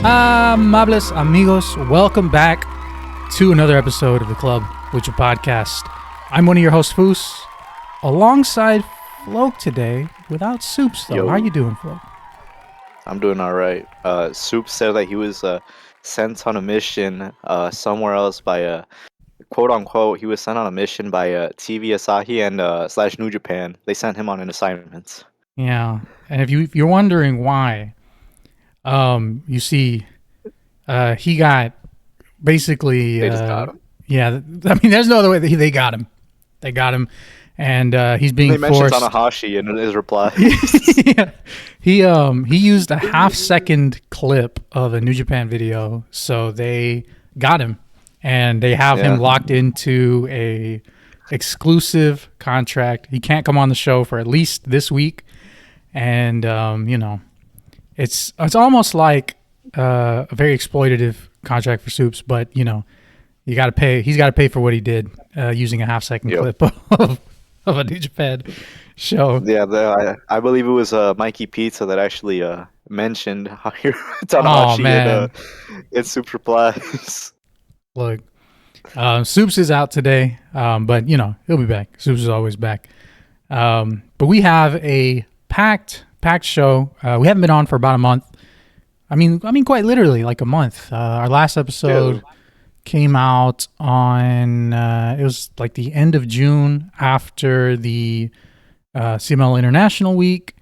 Amables amigos, welcome back to another episode of the Club Lucha Podcast. I'm one of your hosts, feuds, alongside Flo today, without Soups though. Yo. How you doing, Flo? I'm doing all right. Soup said that he was sent on a mission somewhere else by quote unquote. He was sent on a mission by TV Asahi and slash New Japan. They sent him on an assignment. Yeah, and if you're wondering why, you see, he got basically. They just got him. Yeah, I mean, there's no other way. They got him. They got him, and he's being They mentioned forced. Tanahashi in his reply. Yeah. He used a half-second clip of a New Japan video, so they got him, and they have him locked into a exclusive contract. He can't come on the show for at least this week, and it's almost like a very exploitative contract for Soups, but you got to pay. He's got to pay for what he did using a half-second clip of a New Japan show. Yeah, I believe it was Mikey Pizza that actually mentioned how Tanahashi in Soup's replies. Look, Soups is out today, but he'll be back. Soups is always back. But we have a packed show. We haven't been on for about a month. I mean, quite literally like a month. Our last episode came out on it was like the end of June after the CMLL International Week,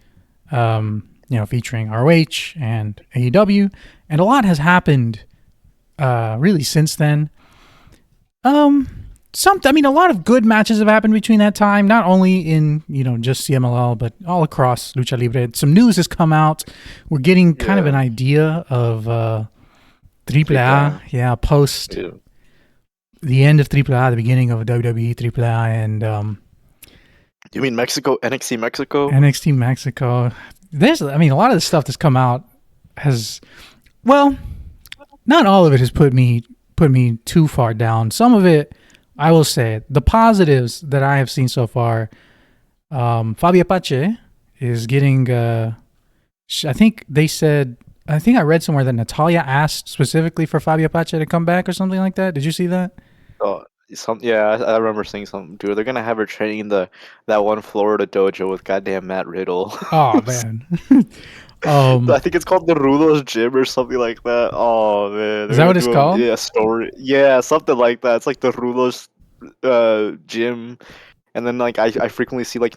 featuring ROH and AEW, and a lot has happened really since then. A lot of good matches have happened between that time, not only in just CMLL, but all across Lucha Libre. Some news has come out. We're getting kind of an idea of AAA, post the end of AAA, the beginning of WWE AAA, and you mean Mexico, NXT Mexico? NXT Mexico. A lot of the stuff that's come out has, well, not all of it has put me too far down. Some of it, I will say, the positives that I have seen so far, Fabi Apache is getting, I think I read somewhere that Natalia asked specifically for Fabi Apache to come back or something like that. Did you see that? Oh, I remember seeing something, dude. They're gonna have her training that one Florida dojo with goddamn Matt Riddle. Oh man. I think it's called the Rudos Gym or something like that. Oh man, is that what it's called? Yeah, story. Yeah, something like that. It's like the Rudos gym, and then like I frequently see like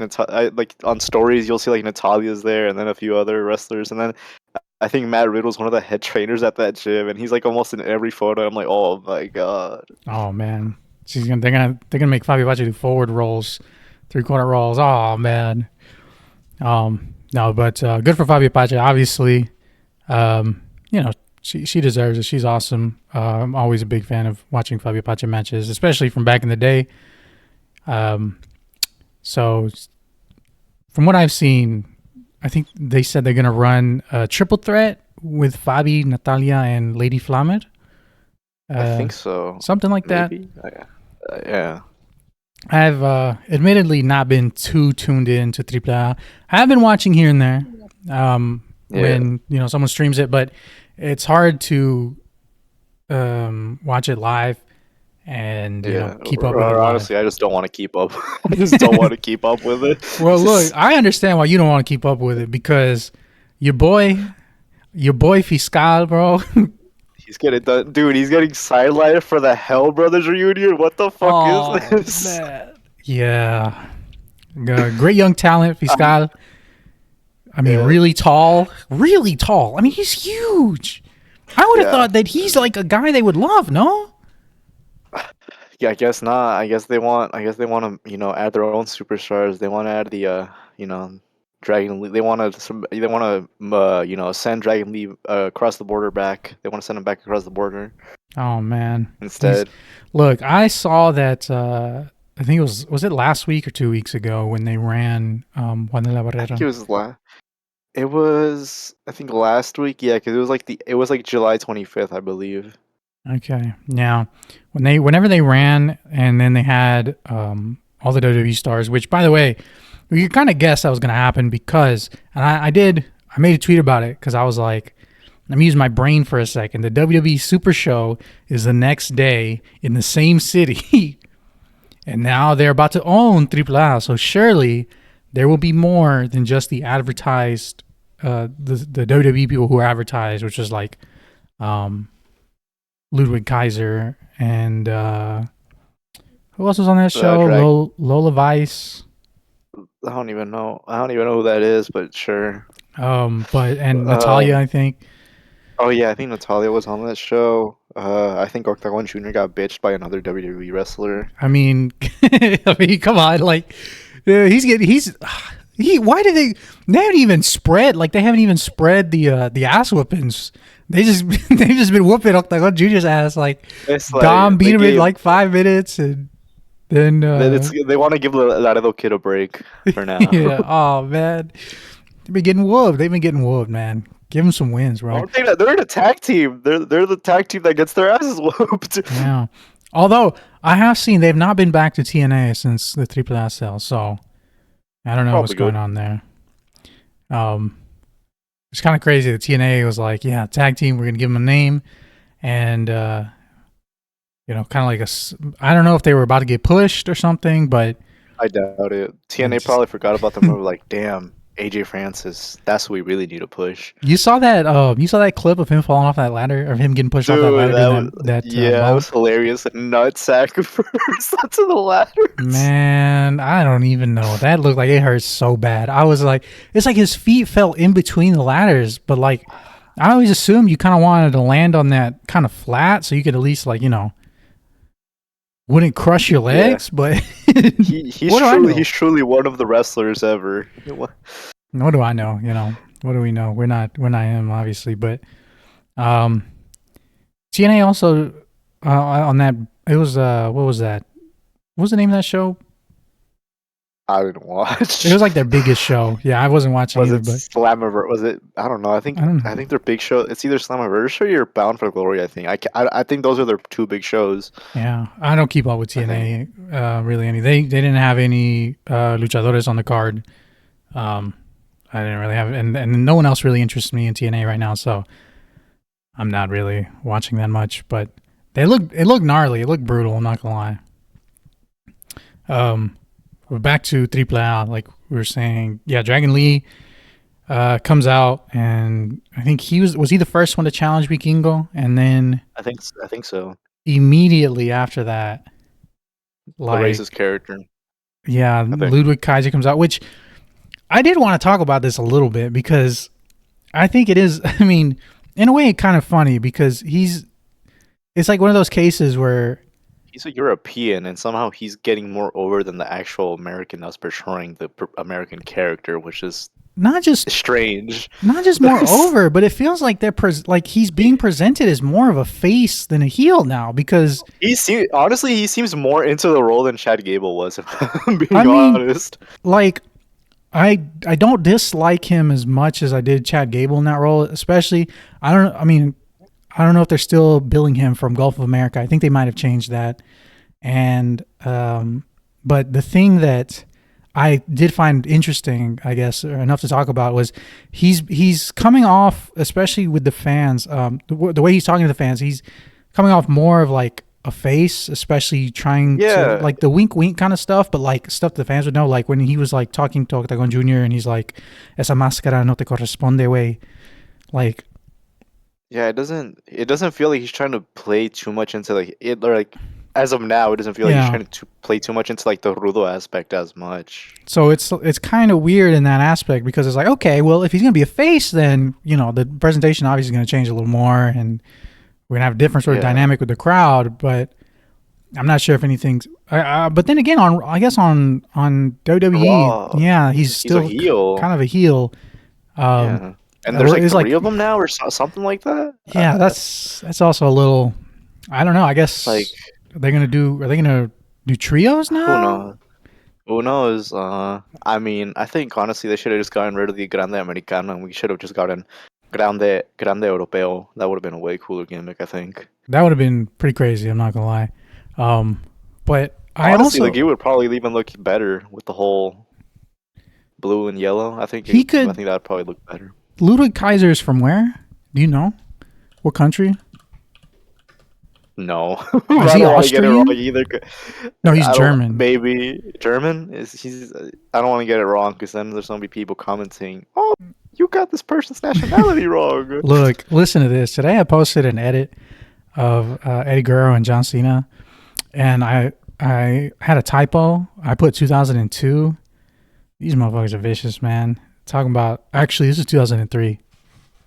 like on stories you'll see like Natalia's there, and then a few other wrestlers, and then I think Matt Riddle's one of the head trainers at that gym, and he's like almost in every photo. I'm like, oh my god. Oh man, they're gonna make Fabi Apache do forward rolls, 3-quarter rolls. Oh man. No, but good for Fabi Apache. Obviously, she deserves it. She's awesome. I'm always a big fan of watching Fabi Apache matches, especially from back in the day. So from what I've seen, I think they said they're gonna run a triple threat with Fabi, Natalia, and Lady Flamer. I think so. Something like that. Yeah. I've admittedly not been too tuned in to AAA. I have been watching here and there when someone streams it, but it's hard to watch it live and keep up with it. Honestly, I just don't want to keep up. I just don't want to keep up with it. Well, look, I understand why you don't want to keep up with it, because your boy Fiscal, bro. He's getting done, dude. He's getting sidelined for the Hell Brothers reunion. What the fuck is this? Man. Yeah, great young talent, Fiscal. Really tall. I mean, he's huge. I would have thought that he's like a guy they would love. No. Yeah, I guess not. I guess they want to, add their own superstars. They want to add the, Dragon Lee. They want to send Dragon Lee across the border back. They want to send him back across the border. Oh man! Instead, look, I saw that. I think it was it last week or 2 weeks ago when they ran Juan de la Barrera. It was I think last week. Yeah, because it was like July 25th, I believe. Okay. Now, whenever they ran, and then they had all the WWE stars, which, by the way, you could kind of guess that was going to happen because, and I made a tweet about it because I was like, Let me use my brain for a second. The WWE Super Show is the next day in the same city. And now they're about to own AAA. So surely there will be more than just the advertised, the WWE people who are advertised, which is like Ludwig Kaiser and who else was on that show? Lola Vice. I don't even know who that is, but sure. But Natalia, I think. Oh yeah, I think Natalia was on that show. I think Octagon Jr. got bitched by another WWE wrestler. I mean, come on, like why did they haven't even spread the ass whoopings. They've just been whooping Octagon Jr.'s ass. Like Dom beat him in like 5 minutes, and then they want to give Laredo Kid a break for now. Yeah. Oh man, they've been getting whooped, man. Give them some wins, bro. They're the tag team. They're the tag team that gets their asses whooped. Yeah. Although I have seen they've not been back to TNA since the AAA sale, so I don't know what's going on there. It's kind of crazy. The TNA was like, yeah, tag team, we're going to give them a name. And, kind of like I don't know if they were about to get pushed or something, but. I doubt it. TNA probably forgot about the move. Like, damn, AJ Francis, that's what we really need to push. You saw that clip of him falling off that ladder, or him getting pushed off that ladder? That was hilarious. Nutsack first onto the ladder. Man, I don't even know. That looked like it hurt so bad. I was like, it's like his feet fell in between the ladders, but like, I always assumed you kind of wanted to land on that kind of flat so you could at least wouldn't crush your legs, but he's truly one of the wrestlers ever. What do I know? What do we know? We're not him, obviously, but TNA also on that, it was what was that? What was the name of that show? I didn't watch. It was like their biggest show. Yeah, I wasn't watching either. But Slammiversary? Was it? I don't know. I think their big show. It's either Slammiversary or Bound for Glory. I think. I think those are their two big shows. Yeah, I don't keep up with TNA really any. They didn't have any luchadores on the card. I didn't really have, and no one else really interests me in TNA right now. So I'm not really watching that much. But it looked gnarly. It looked brutal. I'm not gonna lie. We're back to AAA, like we were saying. Yeah, Dragon Lee comes out, and I think was he the first one to challenge Vikingo? And then I think so. Immediately after that, like the racist character. Yeah, Ludwig Kaiser comes out, which I did want to talk about this a little bit because I think it is. I mean, in a way, kind of funny because it's like one of those cases where. He's a European, and somehow he's getting more over than the actual American that's portraying the American character, which is not just strange. Not just more over, but it feels like like he's being presented as more of a face than a heel now because he seems more into the role than Chad Gable was. If I'm being honest, like I don't dislike him as much as I did Chad Gable in that role, especially. I don't know if they're still billing him from Gulf of America. I think they might have changed that. And but the thing that I did find interesting, I guess, or enough to talk about, was he's coming off, especially with the fans, the way he's talking to the fans, he's coming off more of like a face, especially trying to like the wink kind of stuff, but like stuff the fans would know, like when he was like talking to Octagon Jr. and he's like, "Esa máscara no te corresponde, way," like. Yeah, it doesn't feel like he's trying to play too much into like it, or like as of now, it doesn't feel like he's trying to play too much into like the rudo aspect as much. So it's kind of weird in that aspect because it's like, okay, well, if he's gonna be a face, then the presentation obviously is gonna change a little more, and we're gonna have a different sort of dynamic with the crowd. But I'm not sure if anything's. But then again, on WWE, he's still a heel. Kind of a heel. And there's like three of them now, or something like that. Yeah, that's also a little. I don't know. I guess like are they gonna do trios now? Who knows? I mean, I think honestly they should have just gotten rid of the Grande Americano, and we should have just gotten Grande Europeo. That would have been a way cooler gimmick. I think that would have been pretty crazy. I'm not gonna lie. But honestly, like it would probably even look better with the whole blue and yellow. I think that would probably look better. Ludwig Kaiser is from where? Do you know what country? No, Is I he don't want to get it wrong Austrian? either. No, he's I don't. German. Maybe German. Is he's? I don't want to get it wrong because then there's gonna be people commenting. Oh, you got this person's nationality wrong. Look, listen to this. Today I posted an edit of Eddie Guerrero and John Cena, and I had a typo. I put 2002. These motherfuckers are vicious, man. Talking about actually this is 2003.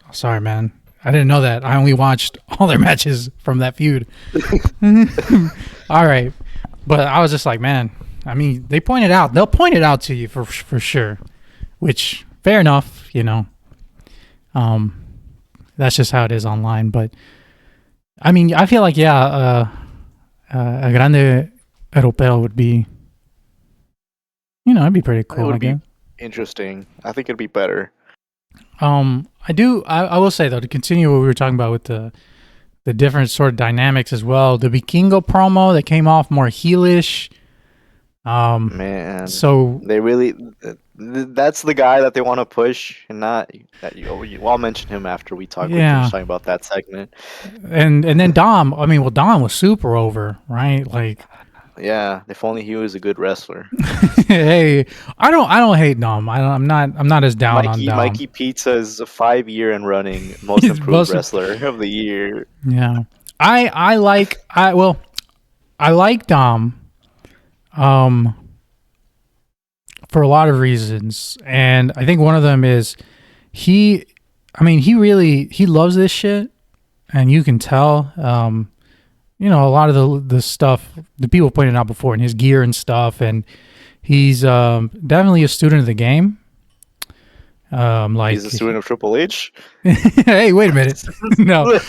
Oh, sorry, man. I didn't know that. I only watched all their matches from that feud. All right, but I was just like, man. I mean, they pointed out. They'll point it out to you for sure. Which fair enough, you know. That's just how it is online. But I mean, I feel like a grande europeo would be, you know, it'd be pretty cool. It would be interesting. I think it'd be better. I will say though, to continue what we were talking about with the different sort of dynamics as well. The Vikingo promo that came off more heelish. Man, so they really. That's the guy that they want to push, and not that you. I'll mention him after we talk. Yeah. We finish talking about that segment. And then Dom. I mean, well, Dom was super over, right? Like, yeah. If only he was a good wrestler. hey, I don't hate Dom. I'm not as down on Dom. Mikey Pizza is a 5-year and running most improved wrestler of the year. Yeah, I like Dom. For a lot of reasons, and I think one of them is he loves this shit, and you can tell. You know, a lot of the stuff the people pointed out before, and his gear and stuff, and he's definitely a student of the game. Like he's a student of Triple H. Hey, wait a minute. No,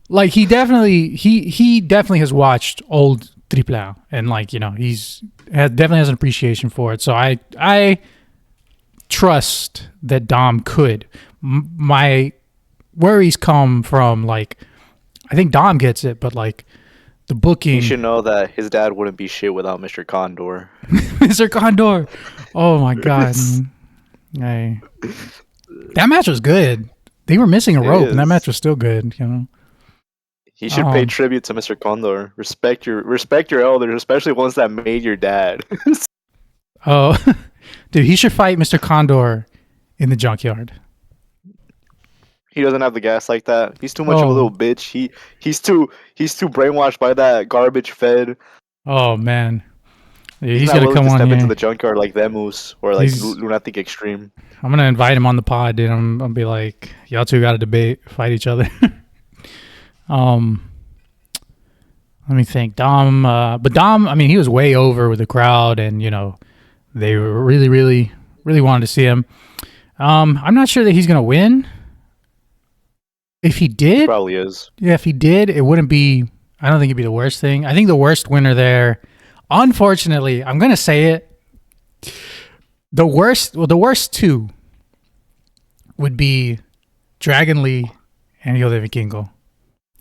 like he definitely has watched old Triple, and like, you know, definitely has an appreciation for it. So I trust that Dom could. My worries come from, like, I think Dom gets it, but like the booking. You should know that his dad wouldn't be shit without Mr. Condor. Mr. Condor. Oh my god. Hey, that match was good. They were missing a rope, and that match was still good. You know. He should pay tribute to Mr. Condor. Respect your elders, especially ones that made your dad. Oh, dude, he should fight Mr. Condor in the junkyard. He doesn't have the gas like that. He's too much of a little bitch. He's too brainwashed by that garbage fed. Oh man, yeah, he's gonna come on step here into the junkyard like Vemus or like Lunatic Extreme. I'm gonna invite him on the pod, dude. I'm gonna be like, y'all two got to fight each other. Let me think. Dom, but Dom, I mean, he was way over with the crowd, and you know, they really, really, really wanted to see him. I'm not sure that he's gonna win. If he did, he probably is. Yeah, if he did, it wouldn't be. I don't think it'd be the worst thing. I think the worst winner there, unfortunately, I'm gonna say it. The worst two would be Dragon Lee and Hijo de Vikingo.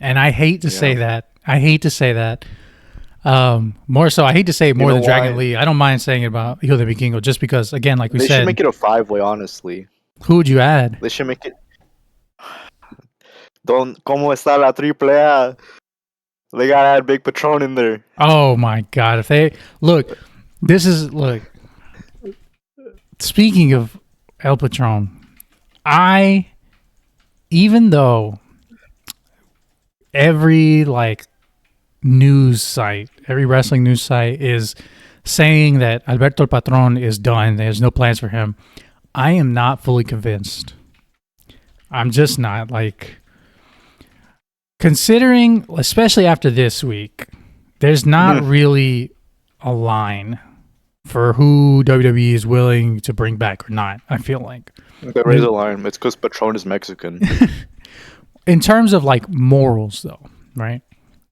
And I hate to say that. More so, I hate to say it more than Dragon Lee. I don't mind saying it about Hijo de Vikingo just because, again, like we said. They should make it a 5-way, honestly. Who would you add? They should make it. ¿Cómo está la Triple A? They gotta add Big Patron in there. Oh my God. If they. Look. Speaking of El Patron, even though every news site, every wrestling news site is saying that Alberto El Patron is done, there's no plans for him, I am not fully convinced. I'm just not. Considering, especially after this week, there's not really a line for who WWE is willing to bring back or not, I feel like. There is a line. It's because Patron is Mexican. In terms of morals, though, right?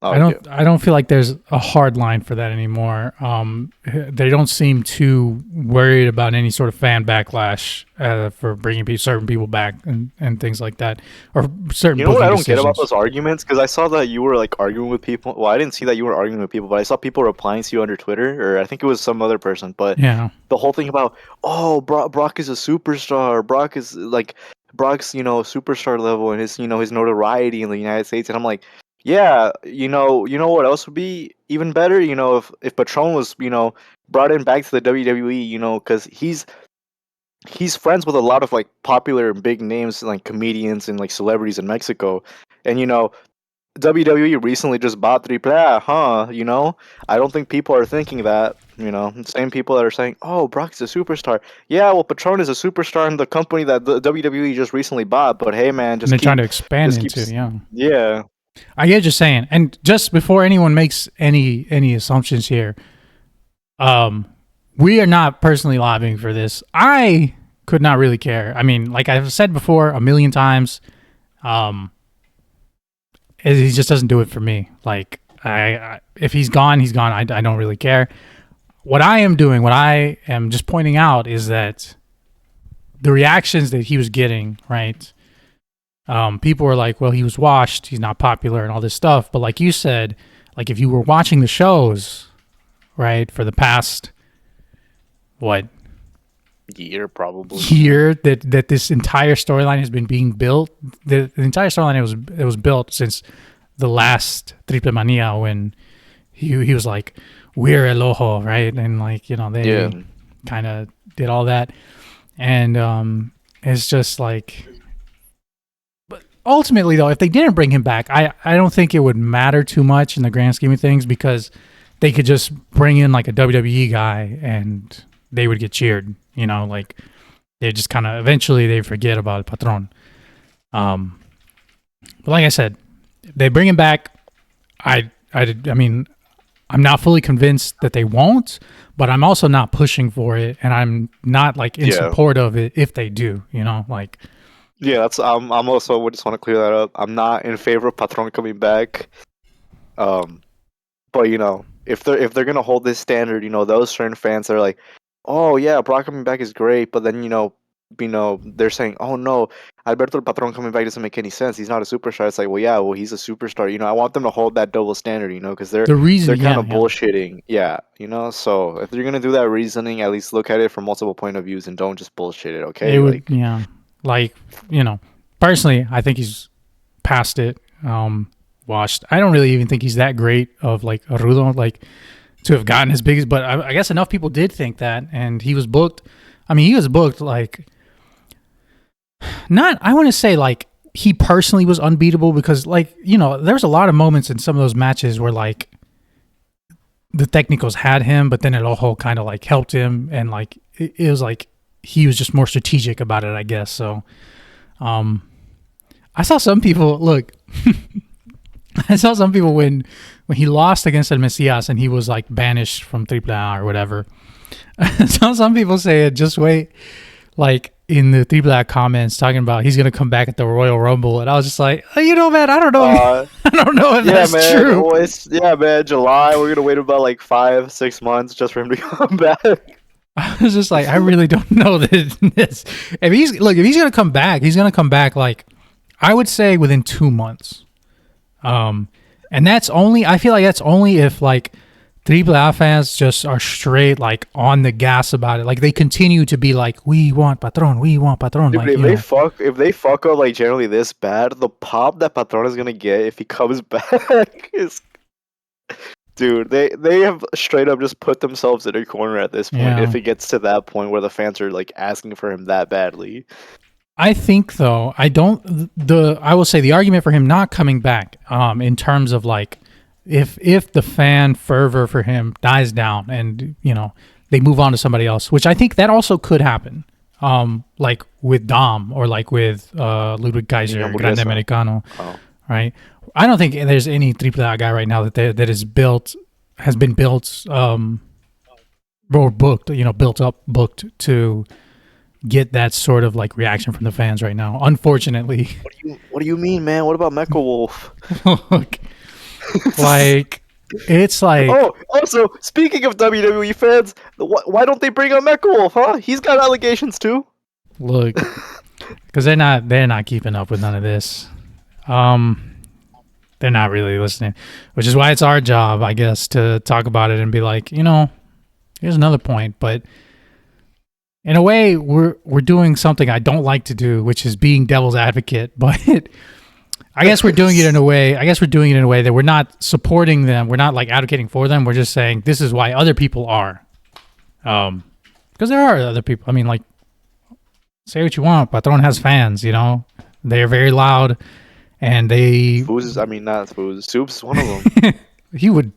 Oh, I don't feel like there's a hard line for that anymore. They don't seem too worried about any sort of fan backlash for bringing certain people back and things like that, or certain. You know what I don't get about those arguments? Because I saw that you were arguing with people. Well, I didn't see that you were arguing with people, but I saw people replying to you under Twitter, or I think it was some other person. But yeah, the whole thing about Brock is a superstar. Brock is Brock's, superstar level and his, his notoriety in the United States. And I'm like, yeah, what else would be even better? If Patron was, brought in back to the WWE, because he's friends with a lot of like popular and big names like comedians and like celebrities in Mexico. And WWE recently just bought Triplemania, huh? I don't think people are thinking that. Same people that are saying, "Oh, Brock's a superstar." Yeah, well, Patron is a superstar in the company that the WWE just recently bought. But hey, man, And they're trying to expand into, yeah. I get what you're saying. And just before anyone makes any assumptions here, we are not personally lobbying for this. I could not really care. I mean, like I've said before a million times, he just doesn't do it for me. Like I if he's gone, he's gone. I don't really care. What I am just pointing out is that the reactions that he was getting, right? People were like, well, he was washed, he's not popular and all this stuff. But like you said, like if you were watching the shows, right, for the past, year that this entire storyline has been being built. The entire storyline it was built since the last Triplemania when he was like, we're El Ojo, right? And like, they kind of did all that. And it's just like, but ultimately though, if they didn't bring him back, I don't think it would matter too much in the grand scheme of things, because they could just bring in like a WWE guy and they would get cheered, like they just kind of eventually they forget about Patron. But like I said, they bring him back. I mean, I'm not fully convinced that they won't, but I'm also not pushing for it, and I'm not like in support of it if they do. Like. Yeah, that's. I'm also would just want to clear that up. I'm not in favor of Patron coming back. But if they're gonna hold this standard, those certain fans are like, oh yeah, Brock coming back is great, but then they're saying, oh no, Alberto El Patron coming back doesn't make any sense. He's not a superstar. It's like, well, yeah, well, he's a superstar. I want them to hold that double standard, because they're kind of bullshitting. Yeah, So if you're gonna do that reasoning, at least look at it from multiple point of views and don't just bullshit it. Okay? It would, like personally, I think he's past it. Washed. I don't really even think he's that great of like a Rudo, like to have gotten as big as. But I guess enough people did think that, and he was booked. I mean, he was booked like not. I want to say like he personally was unbeatable, because like there's a lot of moments in some of those matches where like the technicals had him, but then El Ojo kind of like helped him, and like it was like he was just more strategic about it, I guess. So, I saw some people look. I saw some people when he lost against El Mesias and he was like banished from AAA or whatever. I saw some people say it, just wait, like in the AAA comments talking about he's gonna come back at the Royal Rumble, and I was just like, oh, man, I don't know, I don't know if that's true. Well, man, July. We're gonna wait about like 5-6 months just for him to come back. I was just like, I really don't know this. If he's gonna come back, he's gonna come back like I would say within 2 months. And that's only, I feel like that's only if like AAA fans just are straight like on the gas about it. Like they continue to be like, we want Patron. Dude, like, if they fuck up like generally this bad, the pop that Patron is gonna get if he comes back is, dude, they have straight up just put themselves in a corner at this point. If it gets to that point where the fans are like asking for him that badly. I think though, I will say the argument for him not coming back, in terms of like, if the fan fervor for him dies down and they move on to somebody else, which I think that also could happen, like with Dom or like with Ludwig Kaiser, Grande Americano, right? I don't think there's any AAA guy right now that has been built, or booked to get that sort of like reaction from the fans right now, unfortunately. What do you mean, man? What about Mecha Wolf? Look, like it's like, oh, also speaking of WWE fans, why don't they bring up Mecha Wolf, huh? He's got allegations too. Look, because they're not keeping up with none of this. They're not really listening, which is why it's our job, I guess, to talk about it and be like, here's another point. But in a way, we're doing something I don't like to do, which is being devil's advocate. But I guess we're doing it in a way. I guess we're doing it in a way that we're not supporting them. We're not like advocating for them. We're just saying this is why other people are. Because there are other people. I mean, like, say what you want. Patron has fans. You know, they're very loud, and they. Not Foods. Soups is one of them. He would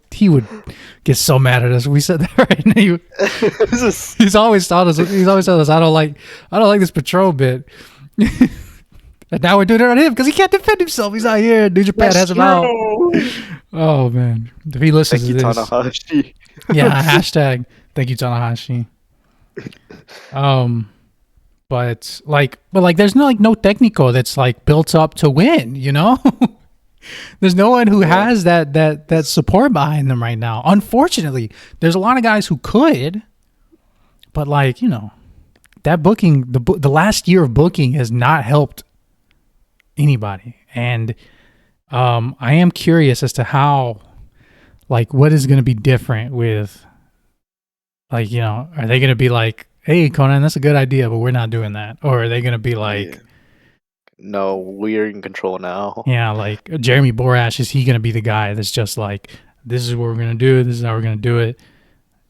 get so mad at us. We said that right now. He's always told us. I don't like this Patron bit. And now we're doing it on him because he can't defend himself. He's out here. New Japan has him out. Oh man, if he listens to this, Tanahashi. yeah, hashtag thank you Tanahashi. But there's no technico that's like built up to win. You know, there's no one who has that support behind them right now. Unfortunately, there's a lot of guys who could, but like, you know, that booking, the last year of booking has not helped anybody. And I am curious as to how, like, what is going to be different with, like, you know, are they going to be like, hey, Conan, that's a good idea, but we're not doing that? Or are they going to be like, no, we're in control now. Yeah, like Jeremy Borash, is he going to be the guy that's just like, this is what we're going to do, this is how we're going to do it?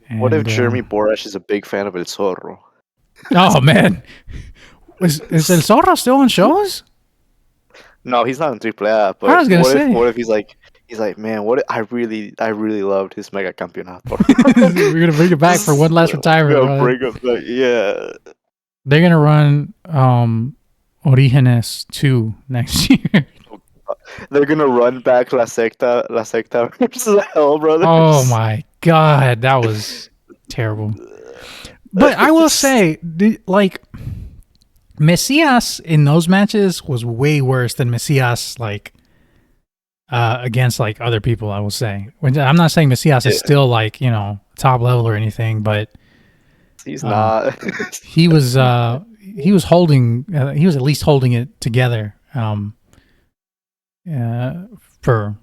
And, what if Jeremy Borash is a big fan of El Zorro? Oh, man. Is El Zorro still on shows? No, he's not in AAA. But I was gonna say, what if he's like, man, I really loved his Mega Campeonato. We're gonna bring it back for one last retirement. Bring it back, yeah. They're gonna run Orígenes 2 next year. They're gonna run back La Secta versus the Hell Brothers. Oh my god, that was terrible. But I will say, like, Messias in those matches was way worse than Messias like against like other people. I will say, I'm not saying Messias is still like, you know, top level or anything, but he's not. he was holding. He was at least holding it together for,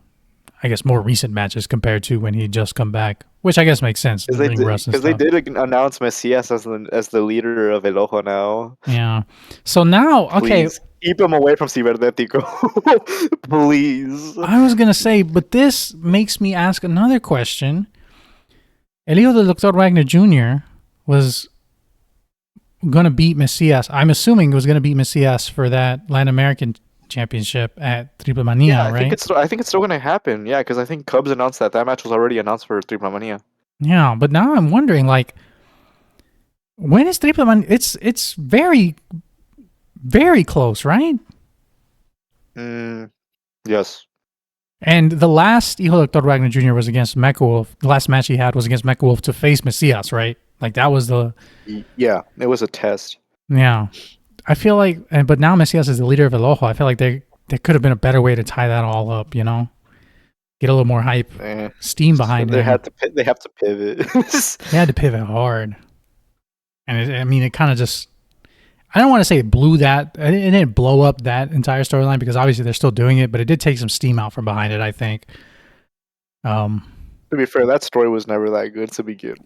I guess, more recent matches compared to when he just come back, which I guess makes sense. Because they did announce Messias as the leader of El Ojo now. Yeah. So now, okay. Please keep him away from Cibernetico. Please. I was going to say, but this makes me ask another question. El Hijo del Dr. Wagner Jr. was going to beat Messias. I'm assuming it was going to beat Messias for that Latin American Championship at Triplemania, right? I think it's still going to happen. Yeah, because I think Cubs announced that match was already announced for Triplemania. Yeah, but now I'm wondering, like, when is Triplemania? It's very, very close, right? Yes. And the last Hijo Dr. Wagner Jr. was against Mecha Wolf. The last match he had was against Mecha Wolf to face Messias, right? Like, that was the... Yeah, it was a test. Yeah. I feel like, but now Messias is the leader of El Ojo. I feel like there could have been a better way to tie that all up, you know? Get a little more hype, steam behind it. They have to pivot. They had to pivot hard. And it kind of just, I don't want to say it blew that, it didn't blow up that entire storyline because obviously they're still doing it, but it did take some steam out from behind it, I think. To be fair, that story was never that good to begin.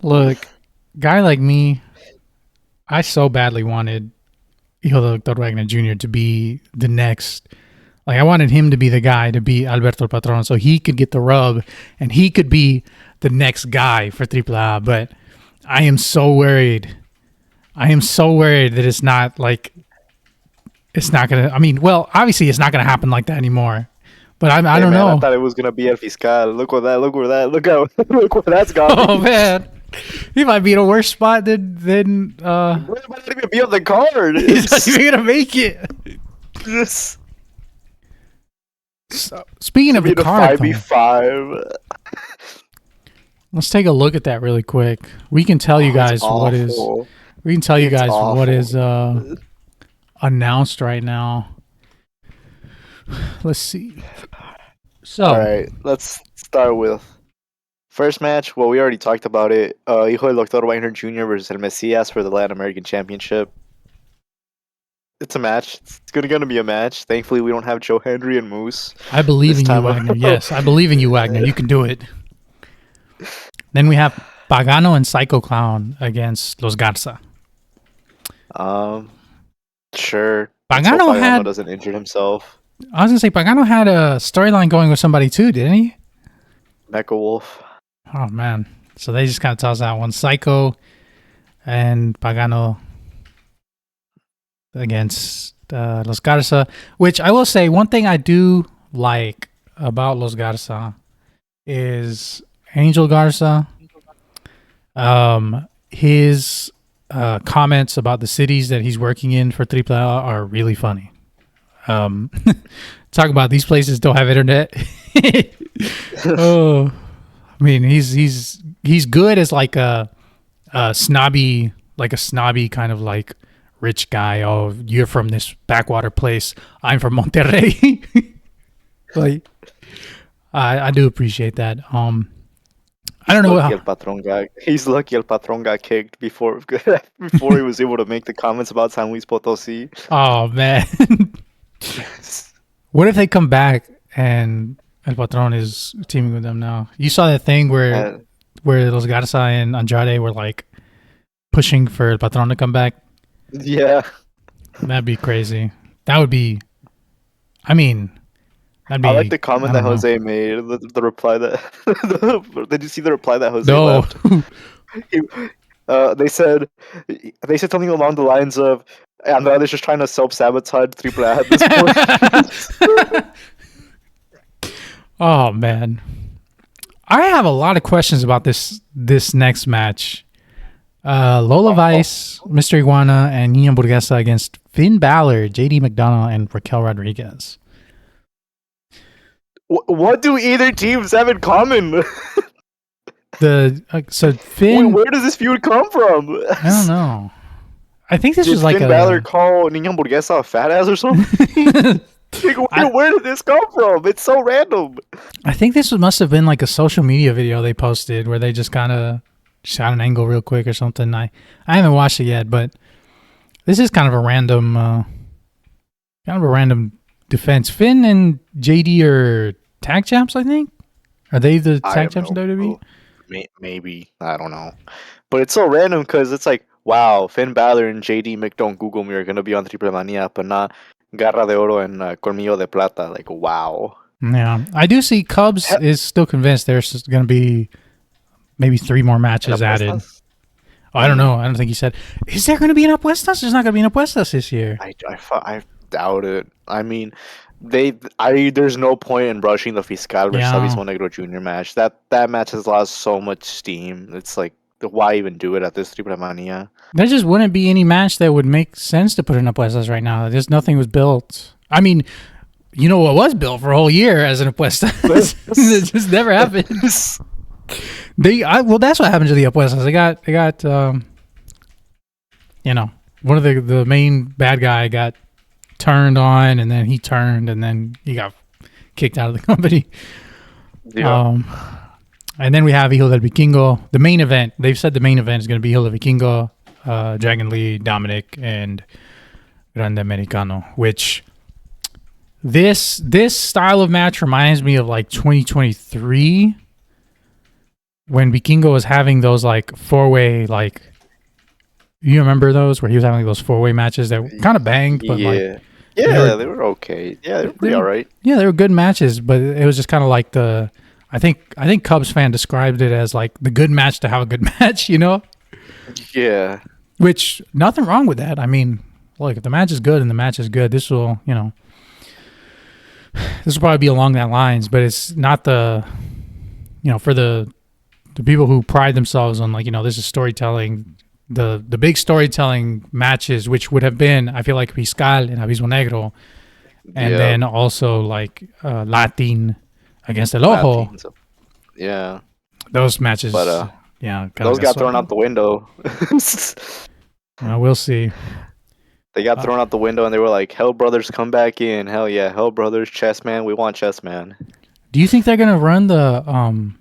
Look, guy like me, I so badly wanted Hijo Dr. Wagner Jr. to be the next. Like, I wanted him to be the guy to beat Alberto Patron so he could get the rub and he could be the next guy for AAA. But I am so worried. That it's not like, it's not going to, I mean, well, obviously it's not going to happen like that anymore. But I don't know. I thought it was going to be El Fiscal. Look where that's gone. Oh, man. He might be in a worse spot than He might not even be on the card. He's not even gonna make it. So, speaking of the card, 5v5. Let's take a look at that really quick. We can tell you guys what is. We can tell you guys what is announced right now. Let's see. So, all right, let's start with. First match, well, we already talked about it. Hijo del Dr. Wagner Jr. versus El Messias for the Latin American Championship. It's a match. It's gonna be a match. Thankfully, we don't have Joe Henry and Moose. I believe in you, Wagner. Yes, I believe in you, Wagner. You can do it. Then we have Pagano and Psycho Clown against Los Garza. Sure. Until Pagano Pagano had. doesn't injure himself. I was gonna say Pagano had a storyline going with somebody too, didn't he? Mecha Wolf. Oh man! So they just kind of toss out one Psycho and Pagano against Los Garza. Which I will say, one thing I do like about Los Garza is Angel Garza. His comments about the cities that he's working in for Triplemania are really funny. Talk about these places don't have internet. Oh, I mean, he's good as like a snobby kind of like rich guy. Oh, you're from this backwater place. I'm from Monterrey. Like, I do appreciate that. I don't know He's lucky El Patron got kicked before before he was able to make the comments about San Luis Potosí. Oh man. What if they come back and El Patron is teaming with them now? You saw that thing where Los Garza and Andrade were like pushing for El Patron to come back? Yeah. That'd be crazy. That would be. I mean, that'd be. I like the comment that Jose made. The reply that. Did you see the reply that Jose No. left? They said something along the lines of, Andrade's just trying to self-sabotage Triple at this point. Oh man, I have a lot of questions about this next match. Lola Vice, Mr. Iguana, and Nina Burguesa against Finn Balor, JD McDonough, and Raquel Rodriguez. What do either teams have in common? So Finn. Where does this feud come from? I don't know. I think this was like Finn Balor call Nina Burguesa a fat ass or something? Where did this come from? It's so random. I think this must have been like a social media video they posted where they just kind of shot an angle real quick or something. I haven't watched it yet, but this is kind of a random defense. Finn and JD are tag champs, I think. Are they the tag champs in WWE? Maybe. I don't know. But it's so random because it's like, wow, Finn Balor and JD McDonough Google me are going to be on Triplemania, but not Garra de Oro and Colmillo de Plata. Like, wow. Yeah. I do see Cubs is still convinced there's going to be maybe 3 more matches added. Oh, I don't know. I don't think he said. Is there going to be an Apuestas? There's not going to be an Apuestas this year. I doubt it. I mean, there's no point in rushing the Fiscal versus Abismo Negro Jr. match. That match has lost so much steam. It's like, why even do it at this Triplemania? There just wouldn't be any match that would make sense to put in Apuestas right now. Just nothing was built. I mean, you know what was built for a whole year as an Apuesta? It just never happened. Well, that's what happened to the Apuestas. They got one of the main bad guy got turned on, and then he turned, and then he got kicked out of the company. Yeah. And then we have Hijo del Vikingo. The main event, they've said the main event is going to be Hijo del Vikingo, Dragon Lee, Dominic, and Grande Americano, which this style of match reminds me of like 2023 when Vikingo was having those like 4-way, like, you remember those where he was having those 4-way matches that kind of banged, but they were okay. Yeah, they were pretty all right. Yeah, they were good matches, but it was just kind of like I think Cubs fan described it as like the good match to have a good match, you know? Yeah. Which, nothing wrong with that. I mean, look, if the match is good and the match is good, this will probably be along that lines, but it's not for the people who pride themselves on, like, this is storytelling, the big storytelling matches, which would have been, I feel like, Fiscal and Abismo Negro, and then also like Latin against El Ojo. Yeah. Those matches, but those got thrown out the window. We'll see. They got thrown out the window, and they were like, Hell Brothers, come back in. Hell yeah, Hell Brothers, Chess Man, we want Chess Man. Do you think they're gonna run the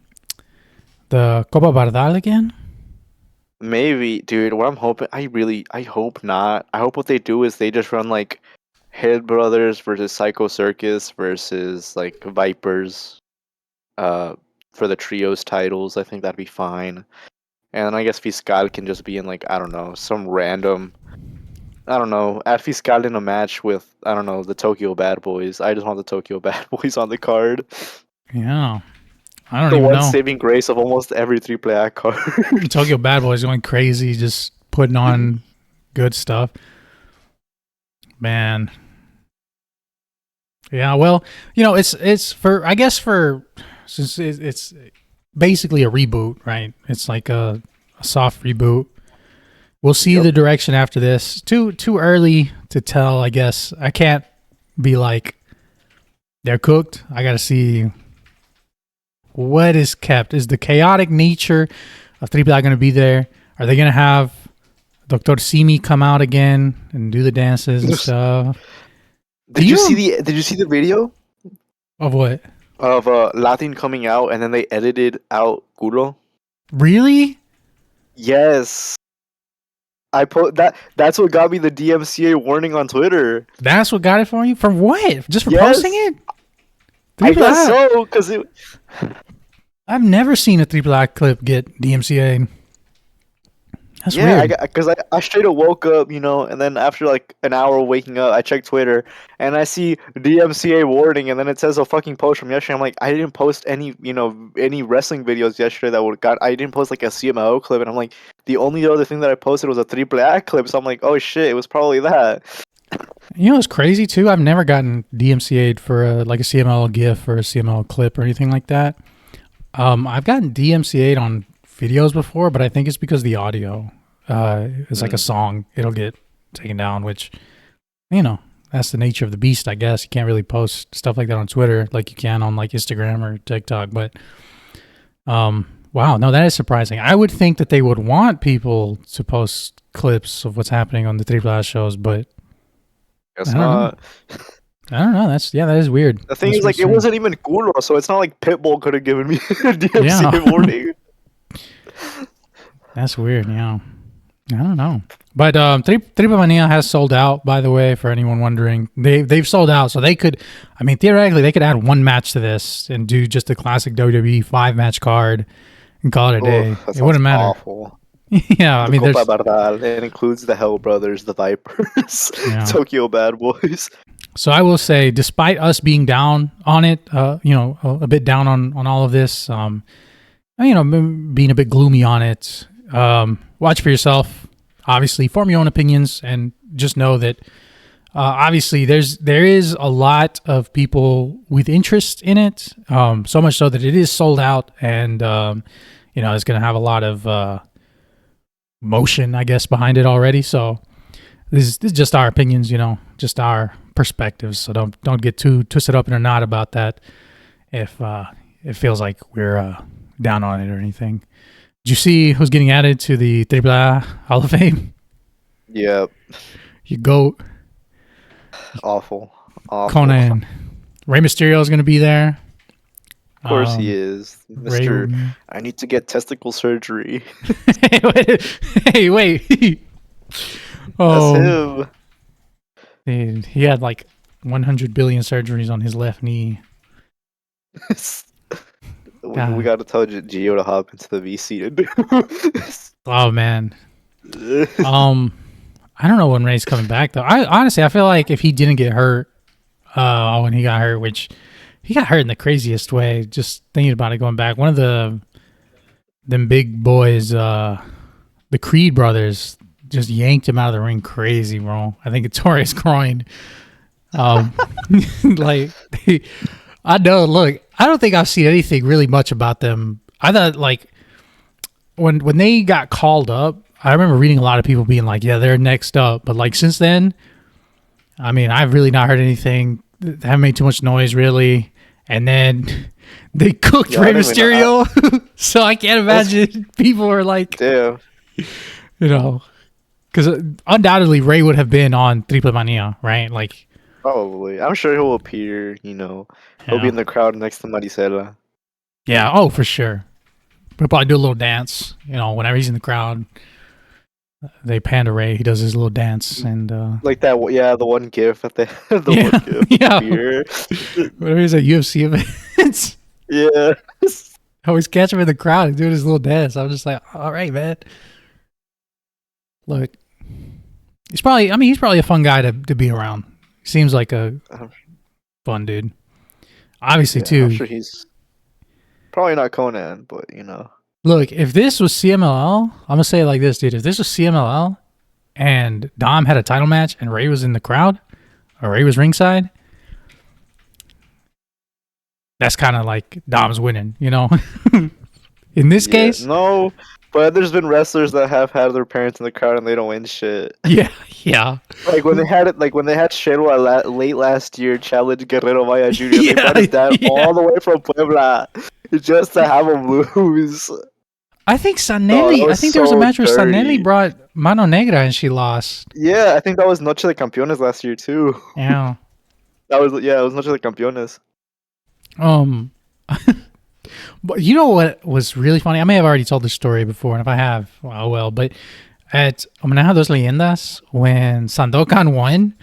Copa Bardal again? Maybe, dude. What I'm hoping, I hope not. I hope what they do is they just run like Head Brothers versus Psycho Circus versus like Vipers, for the trios titles. I think that'd be fine. and I guess Fiscal can just be in like I don't know some random. I don't know. At Fiscal in a match with I don't know the Tokyo Bad Boys. I just want the Tokyo Bad Boys on the card. Yeah. I don't The even one know. saving grace of almost every AAA card. Tokyo Bad Boys going crazy, just putting on good stuff. Man. Yeah, well, it's for I guess since it's basically a reboot, right? It's like a soft reboot. We'll see the direction after this. Too early to tell, I guess. I can't be like they're cooked. I got to see what is kept. Is the chaotic nature of AAA going to be there? Are they going to have Dr. Simi come out again and do the dances and stuff? Did you see the video of what? Of Latin coming out and then they edited out Culo? Really? Yes. I put that's what got me the DMCA warning on Twitter. That's what got it for you? For what? Just for posting it? I guess so, because I've never seen a AAA clip get DMCA. That's weird. Yeah, because I straight up woke up, and then after like an hour of waking up, I checked Twitter and I see DMCA warning, and then it says a fucking post from yesterday. I'm like, I didn't post any wrestling videos yesterday that would got. I didn't post like a CMLL clip, and I'm like, the only other thing that I posted was a AAA clip. So I'm like, oh shit, it was probably that. You know, it's crazy too. I've never gotten DMCA'd for like a CMLL GIF or a CMLL clip or anything like that. I've gotten DMCA'd on videos before, but I think it's because the audio is like a song. It'll get taken down, which, that's the nature of the beast, I guess. You can't really post stuff like that on Twitter like you can on like Instagram or TikTok. But wow, no, that is surprising. I would think that they would want people to post clips of what's happening on the AAA shows, but Guess not. I don't know. That is weird. The thing is, like, it wasn't even Culo, so it's not like Pitbull could have given me a DMCA warning. That's weird, yeah. I don't know. But Triplemania has sold out, by the way, for anyone wondering. They've sold out, so they could, theoretically, they could add one match to this and do just a classic WWE 5-match card and call it a day. It wouldn't matter. Awful. Yeah, it includes the Hell Brothers, the Vipers, Tokyo Bad Boys. So I will say, despite us being down on it, a bit down on all of this, being a bit gloomy on it, watch for yourself. Obviously, form your own opinions, and just know that obviously there is a lot of people with interest in it. So much so that it is sold out, and it's going to have a lot of motion, I guess, behind it already. So this is just our opinions, just our perspectives. So don't get too twisted up in a knot about that if it feels like we're down on it or anything. Did you see who's getting added to the AAA Hall of Fame? Yep. You GOAT. Awful. Conan. Rey Mysterio is going to be there. Of course he is. Mr. I need to get testicle surgery. Hey, wait. That's him. Dude, he had like 100 billion surgeries on his left knee. We got to tell Gio to hop into the VC to do. Oh man. I don't know when Ray's coming back though. I feel like if he didn't get hurt, when he got hurt, which he got hurt in the craziest way. Just thinking about it, going back, one of them big boys, the Creed brothers, just yanked him out of the ring crazy, bro. I think it tore his groin. Like, I know. Look, I don't think I've seen anything really much about them. I thought like when they got called up, I remember reading a lot of people being like, "Yeah, they're next up." But like since then, I've really not heard anything. They haven't made too much noise really. And then they cooked Rey Mysterio, so I can't imagine people are like, damn, because undoubtedly Rey would have been on Triplemania, right? Like. Probably. I'm sure he'll appear, He'll be in the crowd next to Maricela. Yeah, oh, for sure. He'll probably do a little dance, whenever he's in the crowd. They pan to Rey, he does his little dance. And like that, the one gif at the one gif. Yeah. Whatever he's at UFC events. Yeah. always catch him in the crowd and doing his little dance. I'm just like, all right, man. Look, he's probably a fun guy to be around. Seems like a fun dude. Obviously, too. I'm sure he's probably not Conan, but Look, if this was CMLL, I'm gonna say it like this, dude. If this was CMLL and Dom had a title match and Ray was in the crowd, or Ray was ringside, that's kind of like Dom's winning, In this case, no. But there's been wrestlers that have had their parents in the crowd and they don't win shit. Yeah. Like when they had Shero late last year challenge Guerrero Maya Jr. They brought his dad all the way from Puebla just to have him lose. I think Sanelli. I think there was a match where Sanelli brought Mano Negra and she lost. Yeah, I think that was Noche de Campeones last year too. Yeah. It was Noche de Campeones. But you know what was really funny? I may have already told this story before, and if I have, oh well. But at Homenaje a dos Leyendas, when Sandokan won,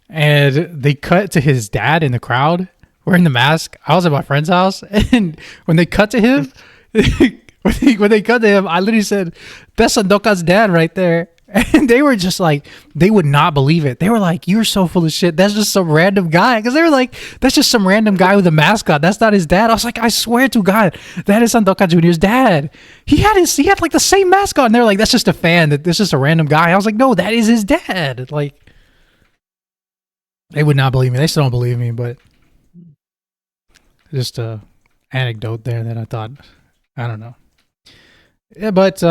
and they cut to his dad in the crowd wearing the mask, I was at my friend's house, and when they cut to him, when they cut to him, I literally said, "That's Sandokan's dad right there." And they were just like, they would not believe it. They were like, "You're so full of shit. That's just some random guy." Because they were like, "That's just some random guy with a mascot. That's not his dad." I was like, "I swear to God, that is Sandokan Jr.'s dad. He had like the same mascot." And they're like, "That's just a fan. That's just a random guy." I was like, "No, that is his dad." Like, they would not believe me. They still don't believe me, but just a anecdote there that I thought, I don't know. Yeah, but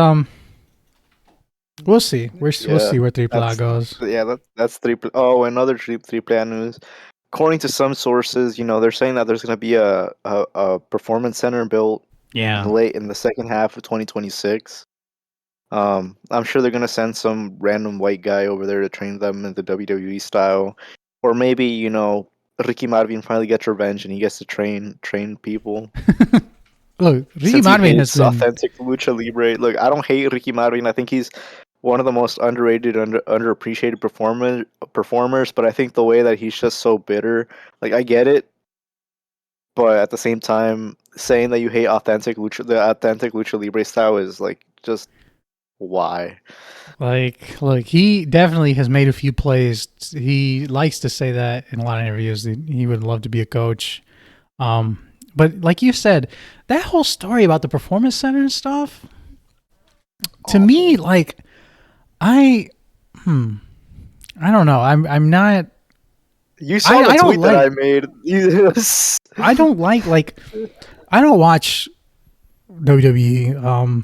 we'll see. We'll see where Triple goes. Yeah, that's Triple. Oh, another Triple news. According to some sources, they're saying that there's going to be a performance center built late in the second half of 2026. I'm sure they're going to send some random white guy over there to train them in the WWE style, or maybe Ricky Marvin finally gets revenge and he gets to train people. Look, Ricky Marvin has been authentic lucha libre. Look, I don't hate Ricky Marvin. I think he's one of the most underrated, underappreciated performers. But I think the way that he's just so bitter, like I get it, but at the same time, saying that you hate the authentic lucha libre style is like just why. Like, look, he definitely has made a few plays. He likes to say that in a lot of interviews. He would love to be a coach. But like you said, that whole story about the performance center and stuff, to me, like, I don't know. I'm not. You saw the tweet that I made. I don't I don't watch WWE.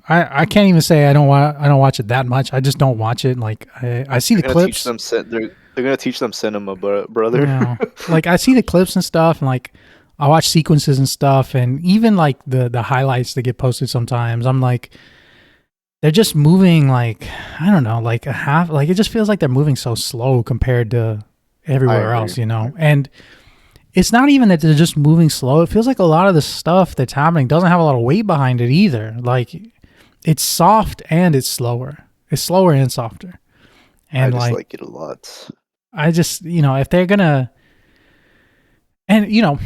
I can't even say I don't watch it that much. I just don't watch it. Like I see the clips. They're gonna teach them cinema, brother. Yeah. Like I see the clips and stuff, and like I watch sequences and stuff, and even like the highlights that get posted sometimes. I'm like, they're just moving like, I don't know, like a half. Like it just feels like they're moving so slow compared to everywhere else, And it's not even that they're just moving slow. It feels like a lot of the stuff that's happening doesn't have a lot of weight behind it either. Like it's soft and it's slower. It's slower and softer. And I just like it a lot. I just, if they're gonna, and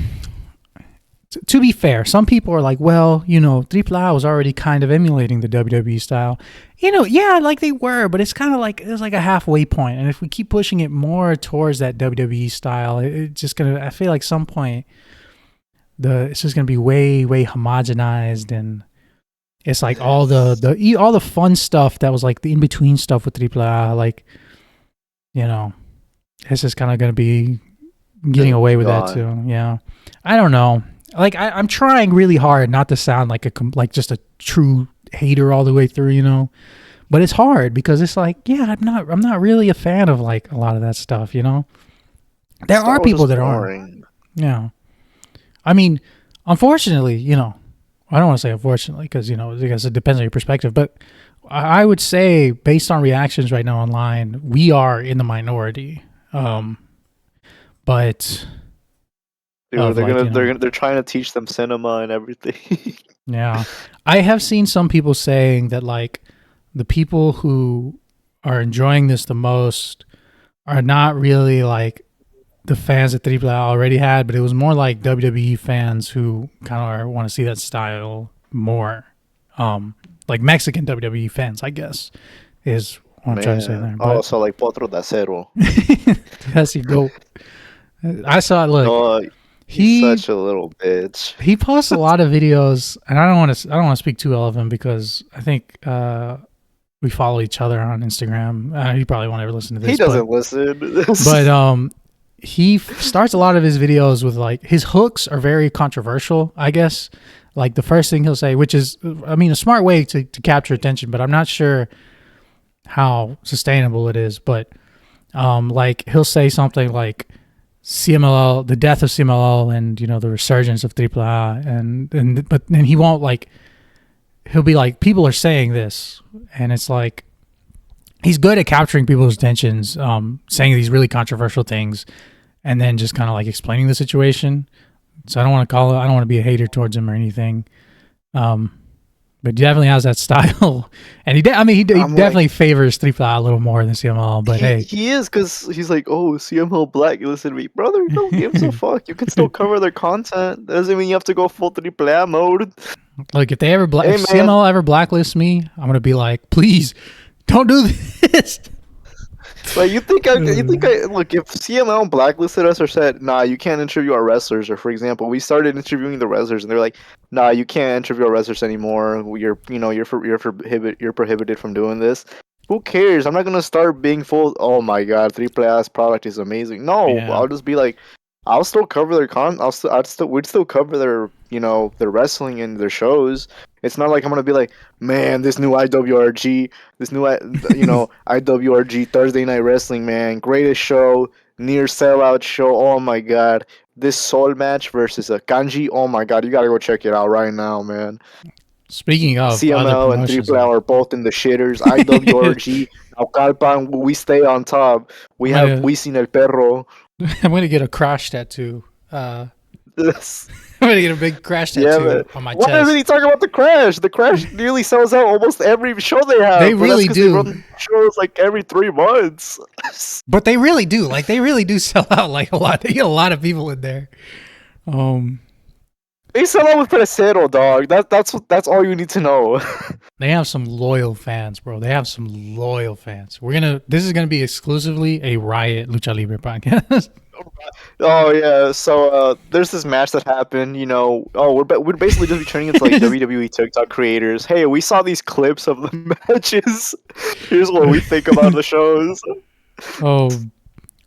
to be fair, some people are like, well, AAA was already kind of emulating the WWE style. Yeah, like they were, but it's kind of like, it's like a halfway point. And if we keep pushing it more towards that WWE style, it's just going to, I feel like some point, it's just going to be way, way homogenized. And it's like all the fun stuff that was like the in-between stuff with AAA, like, it's just kind of going to be getting away with that too. Yeah. I don't know. Like I'm trying really hard not to sound like just a true hater all the way through, but it's hard because it's like, yeah, I'm not really a fan of like a lot of that stuff, There are people that aren't. Yeah. I mean, unfortunately, I don't want to say unfortunately because, I guess it depends on your perspective, but I would say based on reactions right now online, we are in the minority. But dude, they're trying to teach them cinema and everything. Yeah. I have seen some people saying that like the people who are enjoying this the most are not really like the fans that Triple A already had, but it was more like WWE fans who kind of want to see that style more. Like Mexican WWE fans, I guess, is what I'm trying to say there. Oh, But so like Potro de Acero. yes, you go. I saw. Look, Oh, he's he such a little bitch. he posts a lot of videos, and I don't want to speak too well of him because I think we follow each other on Instagram. He probably won't ever listen to this. He doesn't listen. But he starts a lot of his videos with like his hooks are very controversial, I guess. Like the first thing he'll say, which is, I mean, a smart way to capture attention, but I'm not sure how sustainable it is. But like he'll say something like CMLL, the death of CMLL, and you know the resurgence of AAA, but he won't like. He'll be like, people are saying this, and it's like he's good at capturing people's attentions, saying these really controversial things, and then just kind of like explaining the situation. So I don't want to be a hater towards him or anything. But he definitely has that style, and he definitely favors AAA a little more than CML. But he is, because he's like, oh, CML blacklisted me, brother. No gives a fuck. You can still cover their content. Doesn't mean you have to go full AAA mode. Like if they ever if CML ever blacklists me, I'm gonna be like, please don't do this. Like you think look, if CML blacklisted us or said, nah, you can't interview our wrestlers, or for example, we started interviewing the wrestlers and they're like, nah, you can't interview our wrestlers anymore. You're prohibited from doing this. Who cares? I'm not gonna start being full. Oh my god, AAA's product is amazing. No, yeah. I'll just be like, I'll still cover their we'd still cover their their wrestling and their shows. It's not like I'm gonna be like, man, this new IWRG IWRG Thursday Night Wrestling, man, greatest show, near sellout show. Oh my god, this Sol match versus a Kanji. Oh my god, you gotta go check it out right now, man. Speaking of CML and AAA are both in the shitters. IWRG, Naucalpan, we stay on top. We have Wisin El Perro. I'm gonna get a crash tattoo. I'm gonna get a big crash tattoo on my chest. Why doesn't he talk about the crash? The crash nearly sells out almost every show they have. They really do. They run shows like every 3 months. But they really do. Like they really do sell out like a lot. They get a lot of people in there. They sell out with Presero, dog. That's all you need to know. They have some loyal fans, bro. They have some loyal fans. This is gonna be exclusively a Riot Lucha Libre podcast. Oh yeah, so there's this match that happened. We're basically just be turning into like WWE TikTok creators. Hey, we saw these clips of the matches. Here's what we think about the shows. Oh,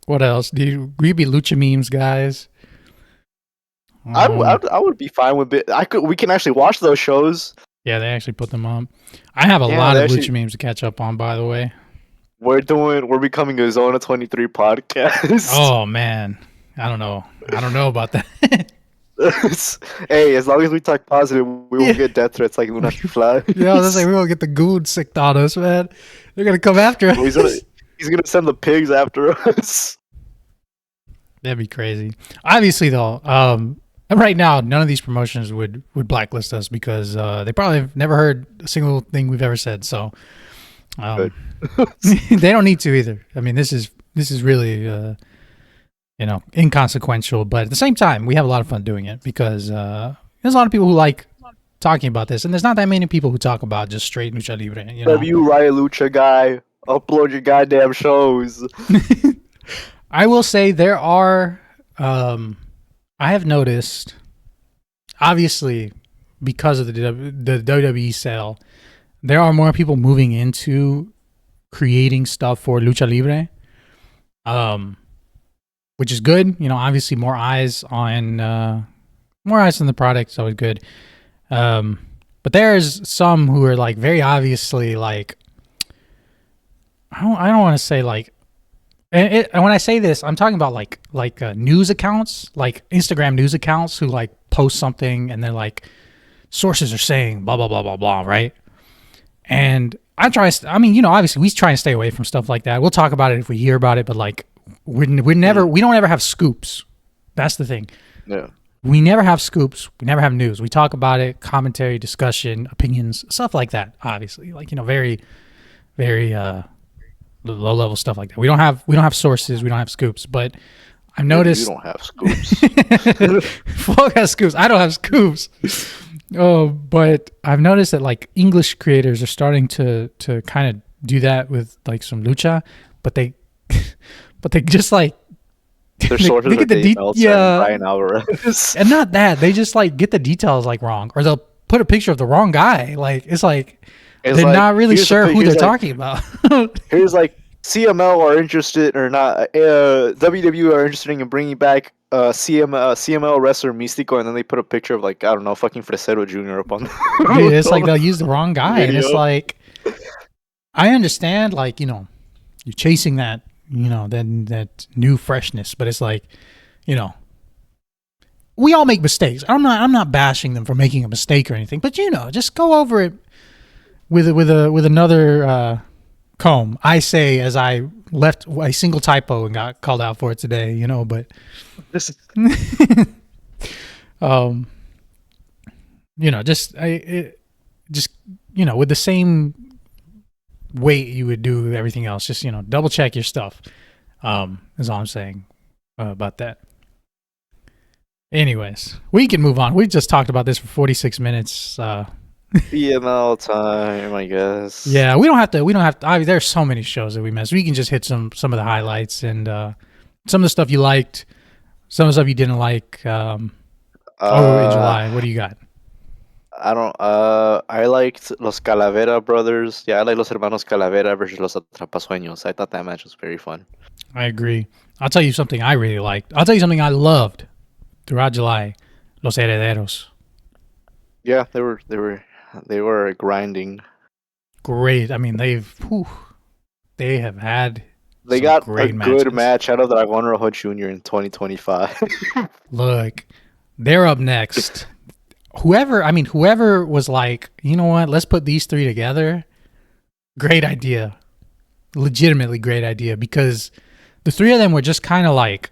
what else? We be lucha memes, guys. I would be fine with it. We can actually watch those shows. Yeah, they actually put them on. I have a lot of lucha memes to catch up on, by the way. We're becoming a Zona 23 podcast. Oh man, I don't know about that. Hey, as long as we talk positive, we won't get death threats like Lunatic Fly. Yeah, that's like we won't get the goons sick on us, man. They're gonna come after us. He's gonna send the pigs after us. That'd be crazy. Obviously, though, right now none of these promotions would blacklist us because they probably have never heard a single thing we've ever said. So. They don't need to either. I mean, this is really inconsequential, but at the same time, we have a lot of fun doing it because there's a lot of people who like talking about this, and there's not that many people who talk about just straight lucha libre. Riot Lucha guy, upload your goddamn shows. I will say there are. I have noticed, obviously, because of the WWE sale. There are more people moving into creating stuff for Lucha Libre, which is good. Obviously more eyes on the product is always good. But there's some who are like very obviously like I don't want to say like, and when I say this, I'm talking about like news accounts, like Instagram news accounts who like post something and they're like sources are saying blah blah blah blah blah, right? And obviously we try and stay away from stuff like that. We'll talk about it if we hear about it, but like we don't ever have scoops. That's the thing. Yeah. We never have scoops. We never have news. We talk about it, commentary, discussion, opinions, stuff like that. Obviously, like very, very low level stuff like that. We don't have sources. We don't have scoops. But I've noticed. You don't have scoops. Flo has scoops. I don't have scoops. Oh, but I've noticed that like English creators are starting to kind of do that with like some lucha, but they just like Their sources are Dave Meltzer and Brian Alvarez. And not that, they just like get the details like wrong, or they'll put a picture of the wrong guy. Like it's they're like, not really sure who they're talking about. Here's like CML are interested or not. WWE are interested in bringing back CML wrestler Místico, and then they put a picture of like, I don't know, fucking Fresero Jr. up on. Dude, it's like they'll use the wrong guy, and it's like, I understand, like, you know, you're chasing that, you know, that new freshness, but it's like, you know, we all make mistakes. I'm not bashing them for making a mistake or anything, but you know, just go over it with another comb. I say, as I left a single typo and got called out for it today, you know, but This is you know, just you know, with the same weight you would do everything else, just, you know, double check your stuff. Is all I'm saying about that. Anyways, we can move on. We just talked about this for 46 minutes. CML time, I guess. Yeah, we don't have to. I mean, there's so many shows that we missed. We can just hit some of the highlights and some of the stuff you liked, some of the stuff you didn't like. In July, what do you got? I don't. I liked Los Calavera brothers. Yeah, I like Los Hermanos Calavera versus Los Atrapasueños. I thought that match was very fun. I agree. I'll tell you something I really liked. I'll tell you something I loved throughout July. Los Herederos. Yeah, they were grinding. Great. I mean, they have had. They got great a matches. good match out of Dragon Rojo Jr. in 2025. Look, they're up next. Whoever was like, you know what, let's put these three together. Great idea. Legitimately great idea, because the three of them were just kind of like,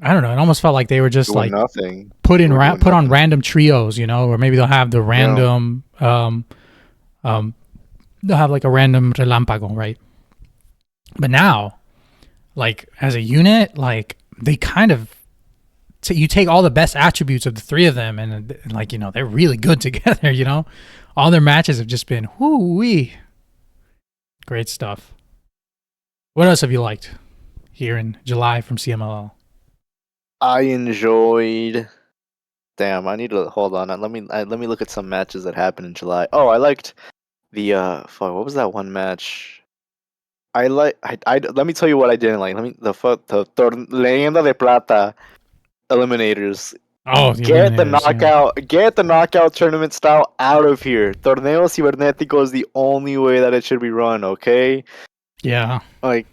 I don't know, it almost felt like they were just doing like nothing. Put on random trios, you know, or maybe they'll have the random they'll have like a random relámpago, right? But now, like as a unit, like they kind of you take all the best attributes of the three of them, and like, you know, they're really good together. You know, all their matches have just been whoo-wee. Great stuff. What else have you liked here in July from CMLL? I enjoyed. Damn, I need to hold on. Let me look at some matches that happened in July. Oh, I liked the what was that one match? I let me tell you what I didn't like. The Leyenda de Plata eliminators. Oh, get the knockout tournament style out of here. Torneo Cibernético is the only way that it should be run, okay? Yeah. Like,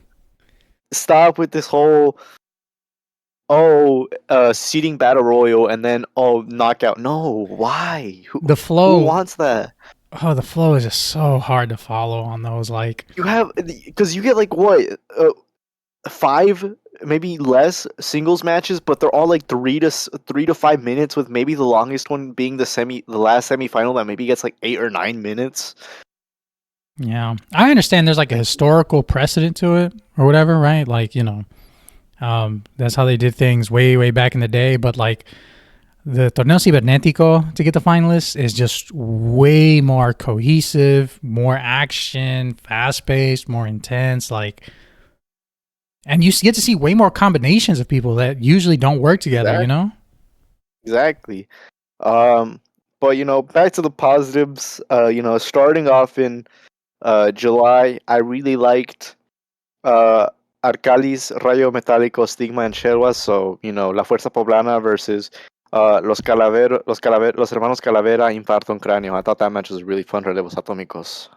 stop with this whole seeding battle royal and then knockout. No, why? Who wants that? Oh, the flow is just so hard to follow on those. Like, you have, because you get like what 5, maybe less singles matches, but they're all like 3 to 5 minutes, with maybe the longest one being the last semifinal that maybe gets like 8 or 9 minutes. Yeah, I understand there's like a historical precedent to it or whatever, right? Like, you know, that's how they did things way back in the day. But like the Torneo Cibernético to get the finalists is just way more cohesive, more action, fast-paced, more intense. Like, and you get to see way more combinations of people that usually don't work together. Exactly. You know? Exactly. But you know, back to the positives. You know, starting off in July, I really liked Arcalis, Rayo Metálico, Stigma, and Sherwas. So, you know, La Fuerza Poblana versus Los Hermanos Calavera, Infarto en Cráneo. I thought that match was really fun. Relevos Atómicos.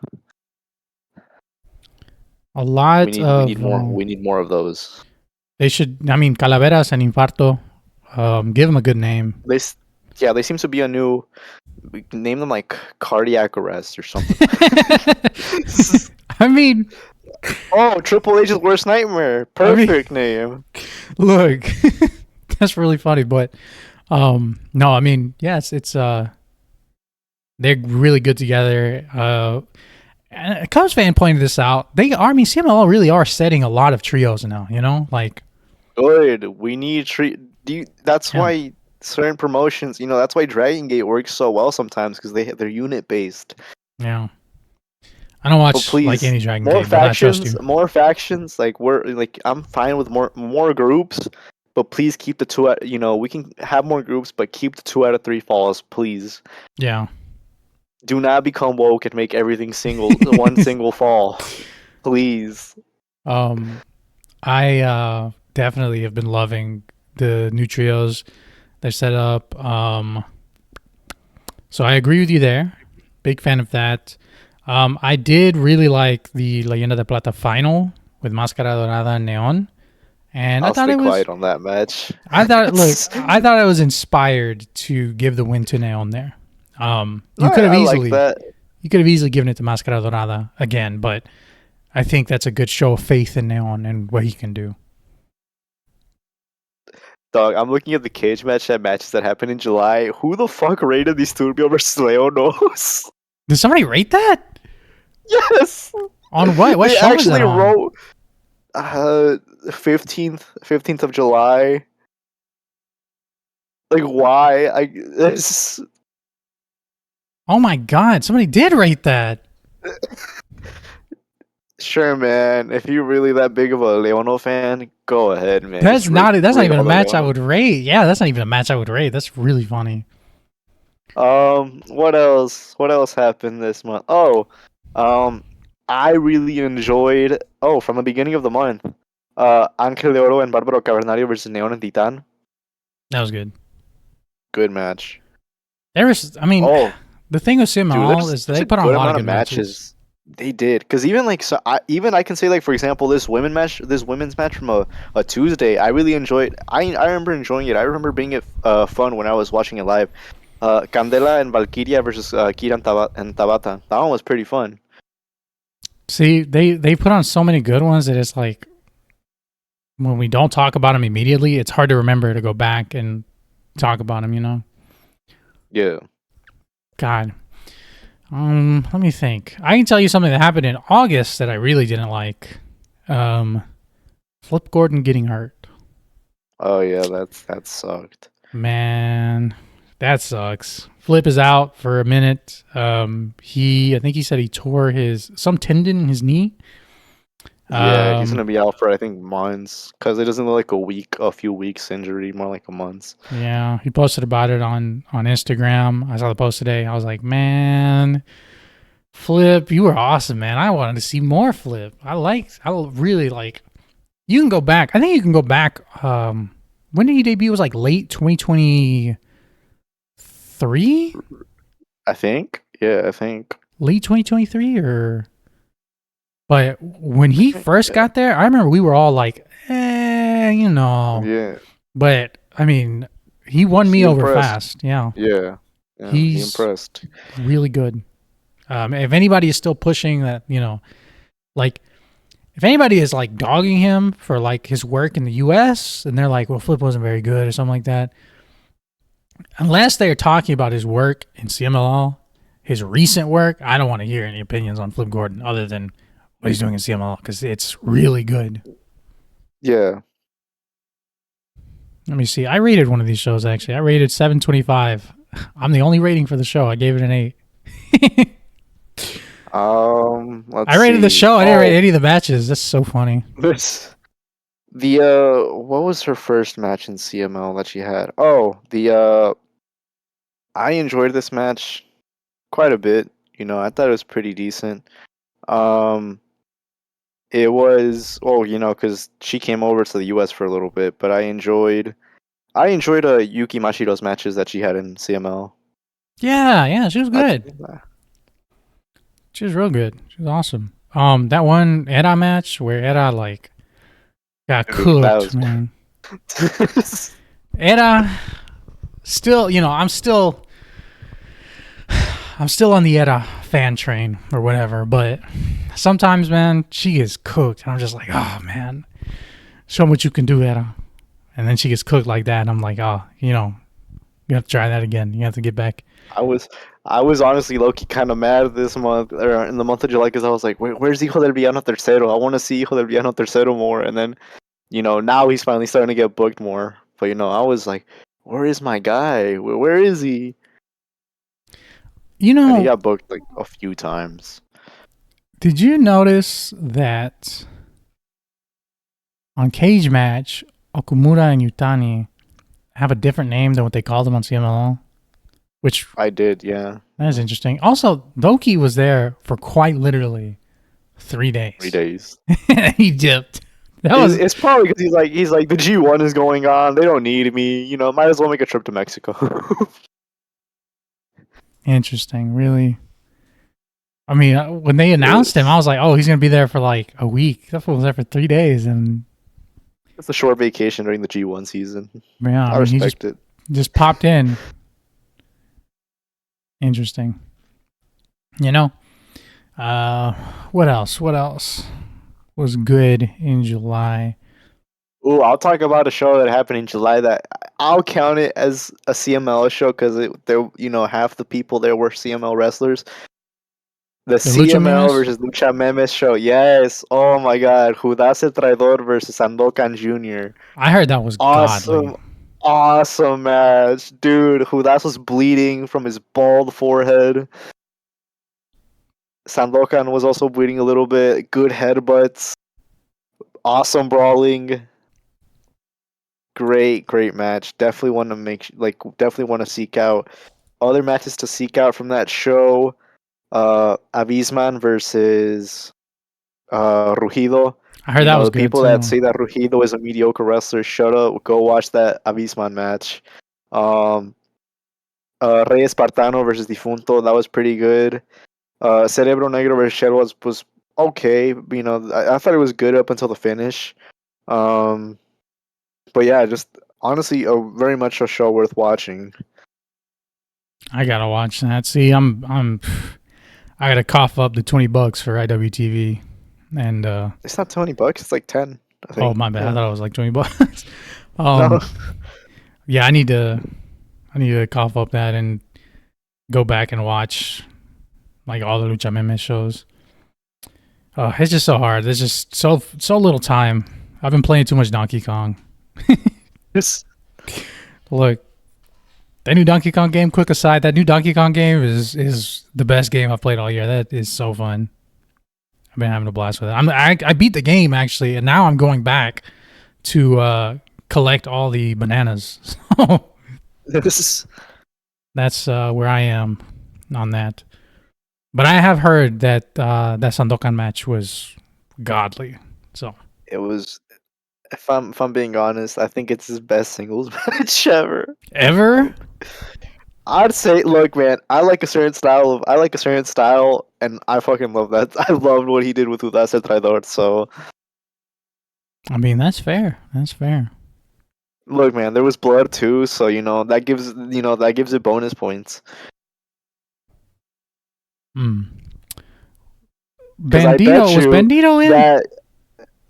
A lot we need more of those. They should. I mean, Calaveras and Infarto. Give them a good name. They seem to be a new. We can name them like Cardiac Arrest or something. I mean, Triple H's worst nightmare. Perfect name. Look, that's really funny, but no, I mean, yes, it's they're really good together. And a Cubs fan pointed this out. CMLL really are setting a lot of trios now, you know, like good. We need that's Yeah. why certain promotions, that's why Dragon Gate works so well sometimes because they're unit based. Yeah. I don't But watch like please, any Dragon Gate, but I trust you. more factions. Like I'm fine with more groups, but please keep the two. We can have more groups, but keep the 2 out of 3 falls, please. Yeah. Do not become woke and make everything one single fall, please. I definitely have been loving the new trios they set up. So I agree with you there. Big fan of that. I did really like the Leyenda de Plata final with Máscara Dorada and Neon. And I'll stay quiet on that match. I thought I was inspired to give the win to Neon there. You could have easily like that. You could have easily given it to Máscara Dorada again, but I think that's a good show of faith in Neon and what he can do. Dog, I'm looking at the cage matches that happened in July. Who the fuck rated these Turbio versus Leonos? Did somebody rate that? Yes. On what? What they show is that actually on? wrote 15th of July. Like why? Oh my god, somebody did rate that. Sure, man. If you're really that big of a Leono fan, go ahead, man. That's not even a match I Leono. would rate. Yeah, that's not even a match I would rate. That's really funny. What else? What else happened this month? I really enjoyed from the beginning of the month. Ángel de Oro and Bárbaro Cavernario versus Neon and Titan. That was good. Good match. The thing with CMLL is they put on a lot of good matches. They did, because I can say, like, for example, this women's match from a Tuesday, I really enjoyed. I remember enjoying it. I remember being fun when I was watching it live. Candela and Valkyria versus Kira and Tabata. That one was pretty fun. See, they put on so many good ones that it's like when we don't talk about them immediately, it's hard to remember to go back and talk about them. You know? Yeah. God. Let me think. I can tell you something that happened in August that I really didn't like. Flip Gordon getting hurt. Oh yeah, that sucked. Man, that sucks. Flip is out for a minute. I think he said he tore some tendon in his knee. Yeah, he's gonna be out for I think months, because it doesn't look like a few weeks injury, more like a month. Yeah, he posted about it on Instagram. I saw the post today. I was like, man, Flip, you were awesome, man. I wanted to see more Flip. I really like. You can go back. I think you can go back. When did he debut? It was like late 2023. I think. Yeah, I think. Late 2023 or. But when he first got there, I remember we were all like, Yeah. But I mean, he won me over fast. Yeah. Yeah. He's impressed. Really good. If anybody is still pushing that, like, if anybody is like dogging him for like his work in the U.S. and they're like, well, Flip wasn't very good or something like that, unless they are talking about his work in CMLL, his recent work, I don't want to hear any opinions on Flip Gordon other than what he's doing in CMLL, because it's really good. Yeah. Let me see. I rated one of these shows, actually. I rated 7.25. I'm the only rating for the show. I gave it an 8. I rated the show. I didn't rate any of the matches. That's so funny. What was her first match in CML that she had? I enjoyed this match quite a bit. I thought it was pretty decent. It was because she came over to the US for a little bit, but I enjoyed Yuki Mashiro's matches that she had in CML. Yeah, she was good. She was real good. She was awesome. That one Era match where Era like got cooked, man. Era still, I'm still on the Era fan train or whatever, but sometimes, man, she gets cooked and I'm just like, oh man, show me what you can do, Era. And then she gets cooked like that and I'm like, oh, you have to try that again. You have to get back. I was honestly low-key kind of mad this month, or in the month of July, because I was like, where's Hijo del Villano Tercero? I want to see Hijo del Villano Tercero more. And then now he's finally starting to get booked more. But I was like, where is my guy? Where is he? And he got booked like a few times. Did you notice that on Cage Match, Okumura and Yutani have a different name than what they called them on CMLL? Which I did, yeah. That is interesting. Also, Doki was there for quite literally 3 days. 3 days. He dipped. It's probably because he's like the G1 is going on. They don't need me. Might as well make a trip to Mexico. Interesting, really. I mean, when they announced him, I was like, "Oh, he's gonna be there for like a week." That fool was there for 3 days, and it's a short vacation during the G1 season. Yeah, I respect it. Just popped in. Interesting. What else? What else was good in July? Ooh, I'll talk about a show that happened in July that I'll count it as a CML show because half the people there were CML wrestlers. The CML versus Lucha Memes show. Yes. Oh my God. Judas el Traidor versus Sandokan Jr. I heard that was awesome. Godly. Awesome match. Dude, Judas was bleeding from his bald forehead. Sandokan was also bleeding a little bit. Good headbutts. Awesome brawling. Great match. Definitely want to seek out other matches to seek out from that show. Avisman versus Rugido. I heard that was good. People that say that Rugido is a mediocre wrestler, shut up. Go watch that Avisman match. Rey Espartano versus Difunto, that was pretty good. Cerebro Negro versus Shell was okay. I thought it was good up until the finish. But yeah, just honestly, very much a show worth watching. I gotta watch that. See, I gotta cough up the $20 for IWTV, and it's not $20. It's like 10. I think. Oh my bad! Yeah. I thought it was like $20. No. Yeah, I need to cough up that and go back and watch like all the Lucha Meme shows. It's just so hard. There's just so little time. I've been playing too much Donkey Kong. Look, that new Donkey Kong game, quick aside, that new Donkey Kong game is the best game I've played all year. That is so fun. I've been having a blast with it. I beat the game actually, and now I'm going back to collect all the bananas. That's where I am on that. But I have heard that that Sandokan match was godly. So it was. If I'm being honest, I think it's his best singles match ever. Ever? I'd say, look, man, I like a certain style, and I fucking love that. I loved what he did with Judas el Traidor. So, I mean, that's fair. That's fair. Look, man, there was blood too, so that gives it bonus points. Bandito in?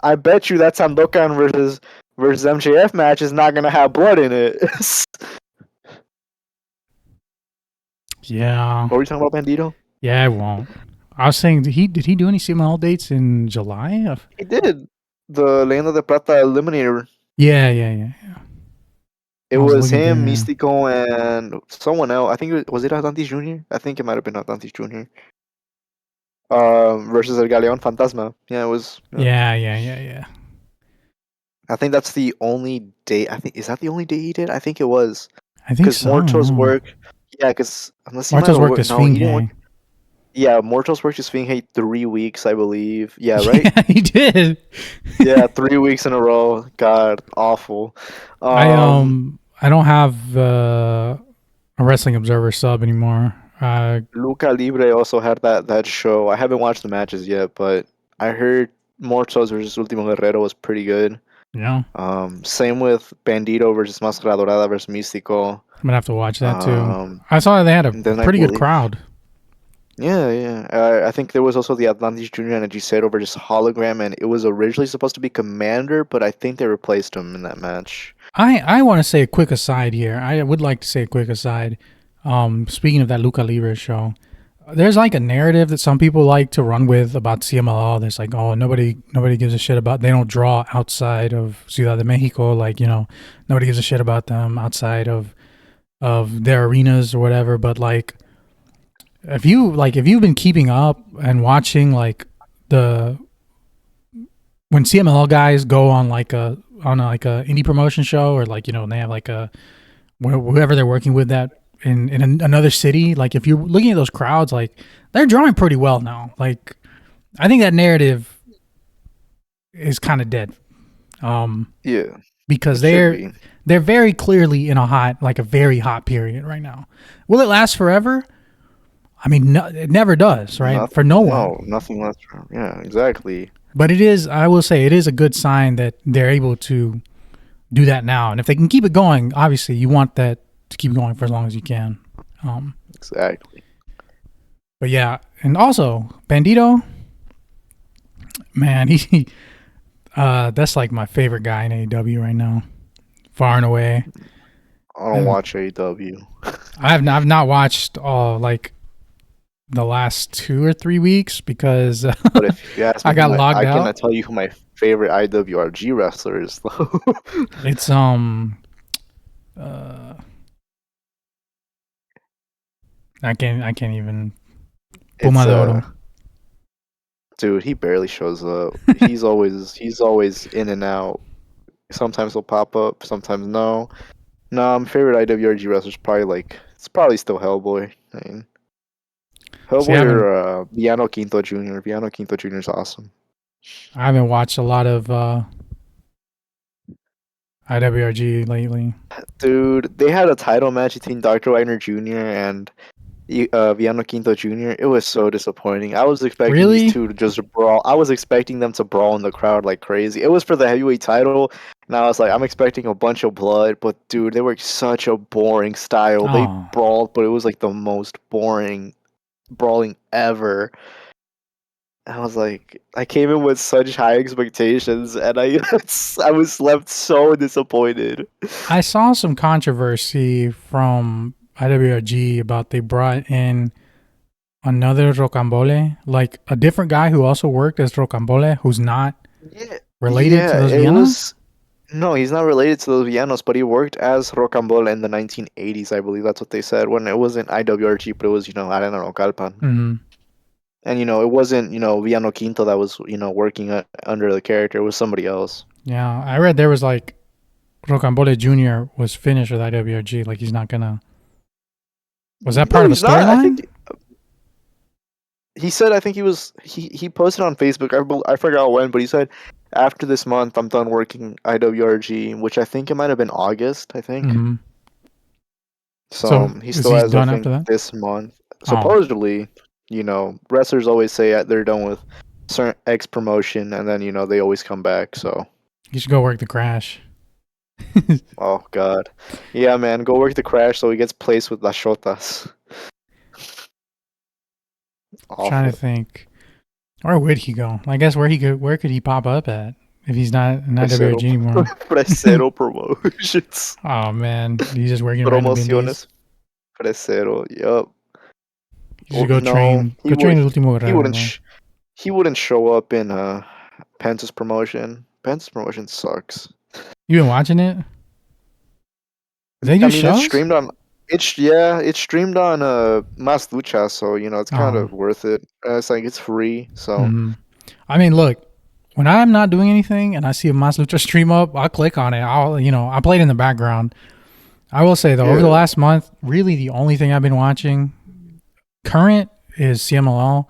I bet you that Sandokan versus MJF match is not gonna have blood in it. Yeah. What were we talking about, Bandito? Yeah, it won't. I was saying, did he do any CMLL dates in July? He did. The Leyenda de Plata Eliminator. Yeah. It was him, Místico, and someone else. I think was it Atlantis Jr.? I think it might have been Atlantis Jr. Versus El Galeón Fantasma. Yeah, it was. Yeah. I think that's the only date. Is that the only date he did? I think it was. I think so. Morto's work. Yeah, because unless Morto's worked his Fiend. Yeah, Morto's worked his Fiend 3 weeks, I believe. Yeah, right. Yeah, he did. Yeah, 3 weeks in a row. God, awful. I don't have a Wrestling Observer sub anymore. Lucha Libre also had that show. I haven't watched the matches yet, but I heard Mortos versus Último Guerrero was pretty good. Yeah. Same with Bandito versus Máscara Dorada versus Místico. I'm gonna have to watch that too. I saw they had a pretty good crowd. Yeah. I think there was also the Atlantis Jr. and Hechicero versus Hologram, and it was originally supposed to be Commander, but I think they replaced him in that match. I want to say a quick aside here. I would like to say a quick aside. Speaking of that Lucha Libre show, there's like a narrative that some people like to run with about CMLL. There's like, oh, nobody gives a shit about. They don't draw outside of Ciudad de Mexico. Like, nobody gives a shit about them outside of their arenas or whatever. But like, if you've been keeping up and watching like when CMLL guys go on like a indie promotion show, or like, and they have like whoever they're working with that in another city, like if you're looking at those crowds, like they're drawing pretty well now. Like I think that narrative is kind of dead. Yeah, because they're very clearly in a very hot period right now. Will it last forever? I mean, no, it never does, right? For no one. No, nothing lasts forever. Yeah, exactly. But it is, I will say, it is a good sign that they're able to do that now. And if they can keep it going, obviously you want that to keep going for as long as you can. Exactly. But yeah, and also Bandito, man, he that's like my favorite guy in AEW right now, far and away. I don't watch AEW. I've not watched like the last 2 or 3 weeks because but if you ask me, I got logged out. I cannot tell you who my favorite IWRG wrestler is though. It's I can't even. Dude, he barely shows up. He's always in and out. Sometimes he'll pop up, sometimes no. No, my favorite IWRG wrestler is probably still Hellboy. I mean, Hellboy or Villano Quinto Jr. Villano Quinto Jr. is awesome. I haven't watched a lot of IWRG lately. Dude, they had a title match between Dr. Wagner Jr. and Villano Quinto Jr. It was so disappointing. I was expecting these two to just brawl. I was expecting them to brawl in the crowd like crazy. It was for the heavyweight title, and I was like, I'm expecting a bunch of blood, but dude, they were such a boring style. They brawled, but it was like the most boring brawling ever. I was like, I came in with such high expectations, and I was left so disappointed. I saw some controversy from IWRG about they brought in another Rocambole, like a different guy who also worked as Rocambole, who's not related to those Villanos? No, he's not related to those Villanos, but he worked as Rocambole in the 1980s, I believe that's what they said, when it wasn't IWRG, but it was, Arena Naucalpan. Mm-hmm. And, it wasn't, Villano Quinto that was, working under the character. It was somebody else. Yeah, I read there was like Rocambole Jr. was finished with IWRG, like he's not gonna... Was that part of the storyline? He said, I think he posted on Facebook, I forgot when, but he said, after this month, I'm done working IWRG, which I think it might have been August, I think. Mm-hmm. So he still has, I think, this month. Supposedly, wrestlers always say they're done with certain X promotion, and then, they always come back, so. You should go work the Crash. Oh, God. Yeah, man, go work the Crash so he gets placed with Las Shotas. Trying to think. Where would he go? I guess where could he pop up at if he's not in IWRG anymore? Fresero Promotions. Oh man, he's just working Promociones. Fresero, yup. You should go train. Go train El Último Guerrero. He wouldn't show up in Penta's promotion. Penta's promotion sucks. You been watching it? They do shows? It's streamed on. It's streamed on Mas Lucha, so it's kind of worth it. It's like it's free, so. Mm-hmm. I mean, look, when I'm not doing anything and I see a Mas Lucha stream up, I'll click on it. I play it in the background. I will say though, over the last month, really the only thing I've been watching current is CMLL,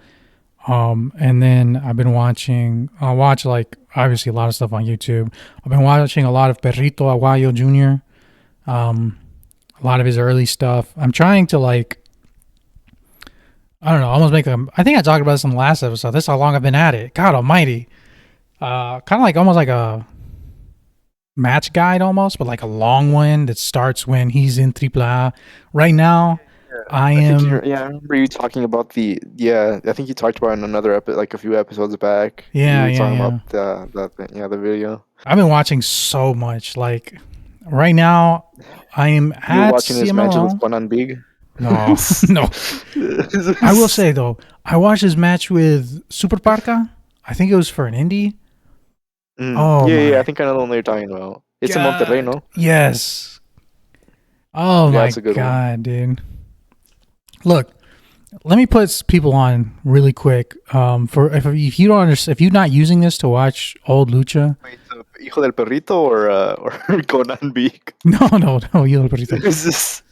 and then I'll watch like obviously a lot of stuff on YouTube. I've been watching a lot of Perrito Aguayo Jr. A lot of his early stuff. I'm trying to I don't know, almost I think I talked about this in the last episode. This is how long I've been at it. God almighty. Kind of like almost like a match guide almost, but like a long one that starts when he's in Triple right now. I remember you talking about I think you talked about it in another episode, like a few episodes back. About the video. I've been watching so much. Like right now, I am at watching his matches with Juan Big. No, no. I will say though, I watched his match with Super Parka. I think it was for an indie. Oh yeah, my I think I know the one you're talking about. It's in Monterrey, god! no? Yes. Oh Yeah, my it's a good one. god, dude. Look, let me put people on really quick. For if you don't understand, if you're not using this to watch old lucha, Wait, Hijo del Perrito or Conan Big? no, you little perrito. Is this?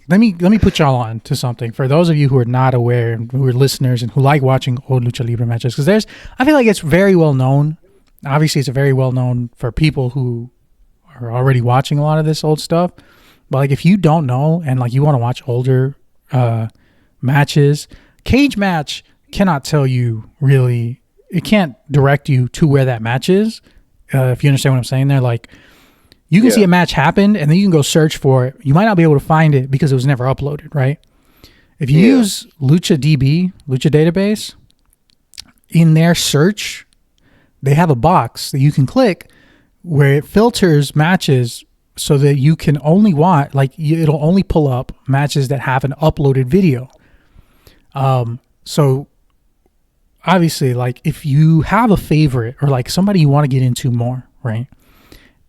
Let me put y'all on to something for those of you who are not aware, who are listeners and who like watching old lucha libre matches, because I feel like it's very well known. Obviously, it's very well known for people who are already watching a lot of this old stuff. But like, if you don't know and like you want to watch older matches, Cage Match cannot tell you really. It can't direct you to where that match is. If you understand what I'm saying there, like. You can see a match happen, and then you can go search for it. You might not be able to find it because it was never uploaded, right? If you use Lucha Database, in their search, they have a box that you can click where it filters matches so that you can only watch, like it'll only pull up matches that have an uploaded video. So obviously, like if you have a favorite or like somebody you want to get into more, right?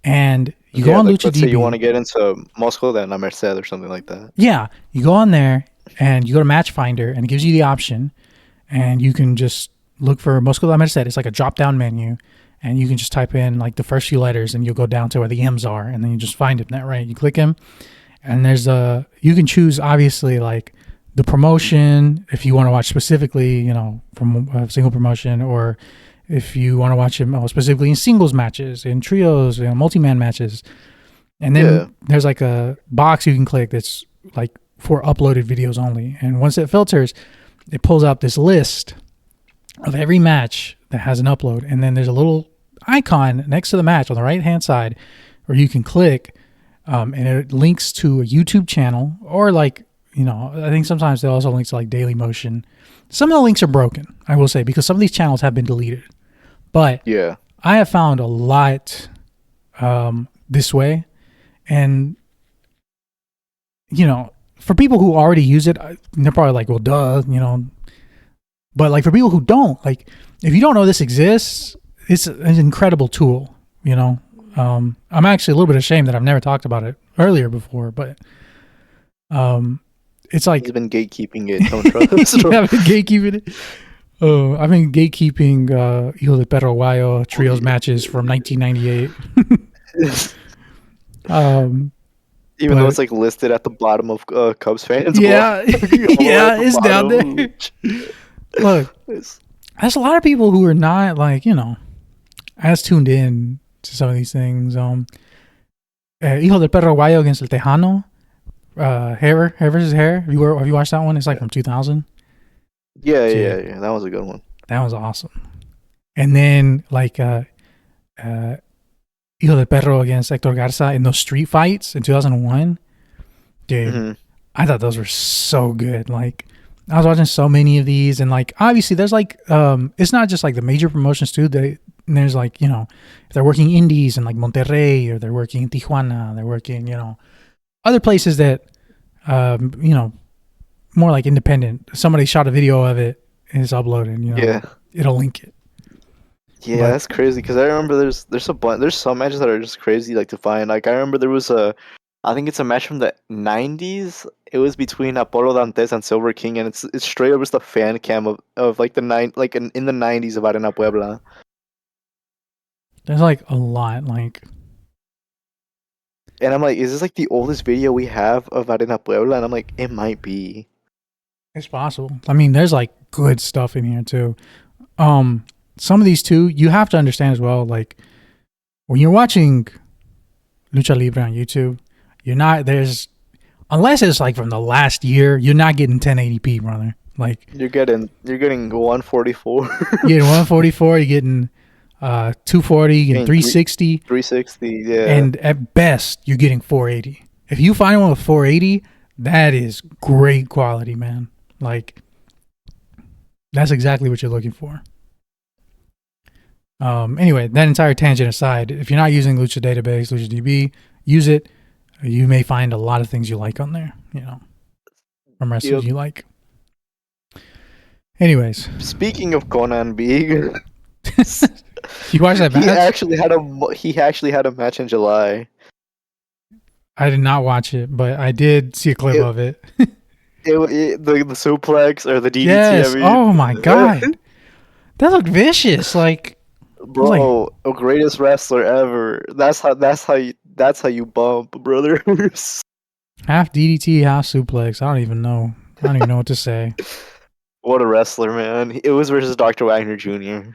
And you go on like, Lucha let's DB. say you want to get into Moscow, then La Merced or something like that. Yeah, you go on there and you go to Match Finder, and it gives you the option, and you can just look for Moscow La Merced. It's like a drop down menu, and you can just type in like the first few letters, and you'll go down to where the M's are, and then you just find him. That right? You click him, and you can choose obviously like the promotion if you want to watch specifically, you know, from a single promotion, or if you want to watch him specifically in singles matches, in trios, multi-man matches. And then there's like a box you can click that's like for uploaded videos only. And once it filters, it pulls up this list of every match that has an upload. And then there's a little icon next to the match on the right-hand side where you can click, and it links to a YouTube channel, or like, you know, I think sometimes they also link to like Daily Motion. Some of the links are broken, I will say, because some of these channels have been deleted. But I have found a lot this way. And, you know, for people who already use it, they're probably like, well, duh, you know. But like for people who don't, like if you don't know this exists, it's an incredible tool, you know. I'm actually a little bit ashamed that I've never talked about it earlier before, but it's like... He's been gatekeeping it, don't trust. I've been gatekeeping it. Oh, I've been gatekeeping Hijo de Perro Guayo trios matches from 1998. Even though it's like listed at the bottom of Cubs fans. Yeah, it's down there. Look, there's a lot of people who are not like, you know, as tuned in to some of these things. Hijo del Perro Guayo against El Tejano, hair versus hair. Have you watched that one? It's like from 2000. Yeah, that was a good one. That was awesome. And then like Hijo del Perro against Hector Garza in those street fights in 2001. Dude, I thought those were so good. Like I was watching so many of these, and like obviously there's like it's not just like the major promotions too. There's like, you know, if they're working indies in like Monterrey, or they're working in Tijuana, they're working, you know, other places that you know, more like independent. Somebody shot a video of it and it's uploaded, you know, it'll link it. Yeah, but that's crazy, because I remember there's some matches that are just crazy like to find. Like I remember there was I think it's a match from the 90s. It was between Apollo Dantes and Silver King, and it's straight up just a fan cam of like in the 90s of Arena Puebla. There's like a lot, like, and I'm like, is this like the oldest video we have of Arena Puebla? And I'm like, it might be. It's possible. I mean, there's like good stuff in here too. Some of these too, you have to understand as well, like when you're watching Lucha Libre on YouTube, unless it's like from the last year, you're not getting 1080p, brother. Like you're getting 144. You're getting 144, you're getting 240, you're getting 360. 360, yeah. And at best, you're getting 480. If you find one with 480, that is great quality, man. Like that's exactly what you're looking for. Anyway, that entire tangent aside, if you're not using Lucha Database, Lucha DB, use it. You may find a lot of things you like on there, you know. from wrestlers you like. Anyways, Speaking of Conan Big, you watched that match? He actually had a match in July. I did not watch it, but I did see a clip of it. The suplex or the DDT. Yes. I mean, Oh my god, that looked vicious. Like, bro, the greatest wrestler ever. That's how you bump, brothers. half DDT, half suplex. I don't even know what to say. What a wrestler, man! It was versus Dr. Wagner Jr.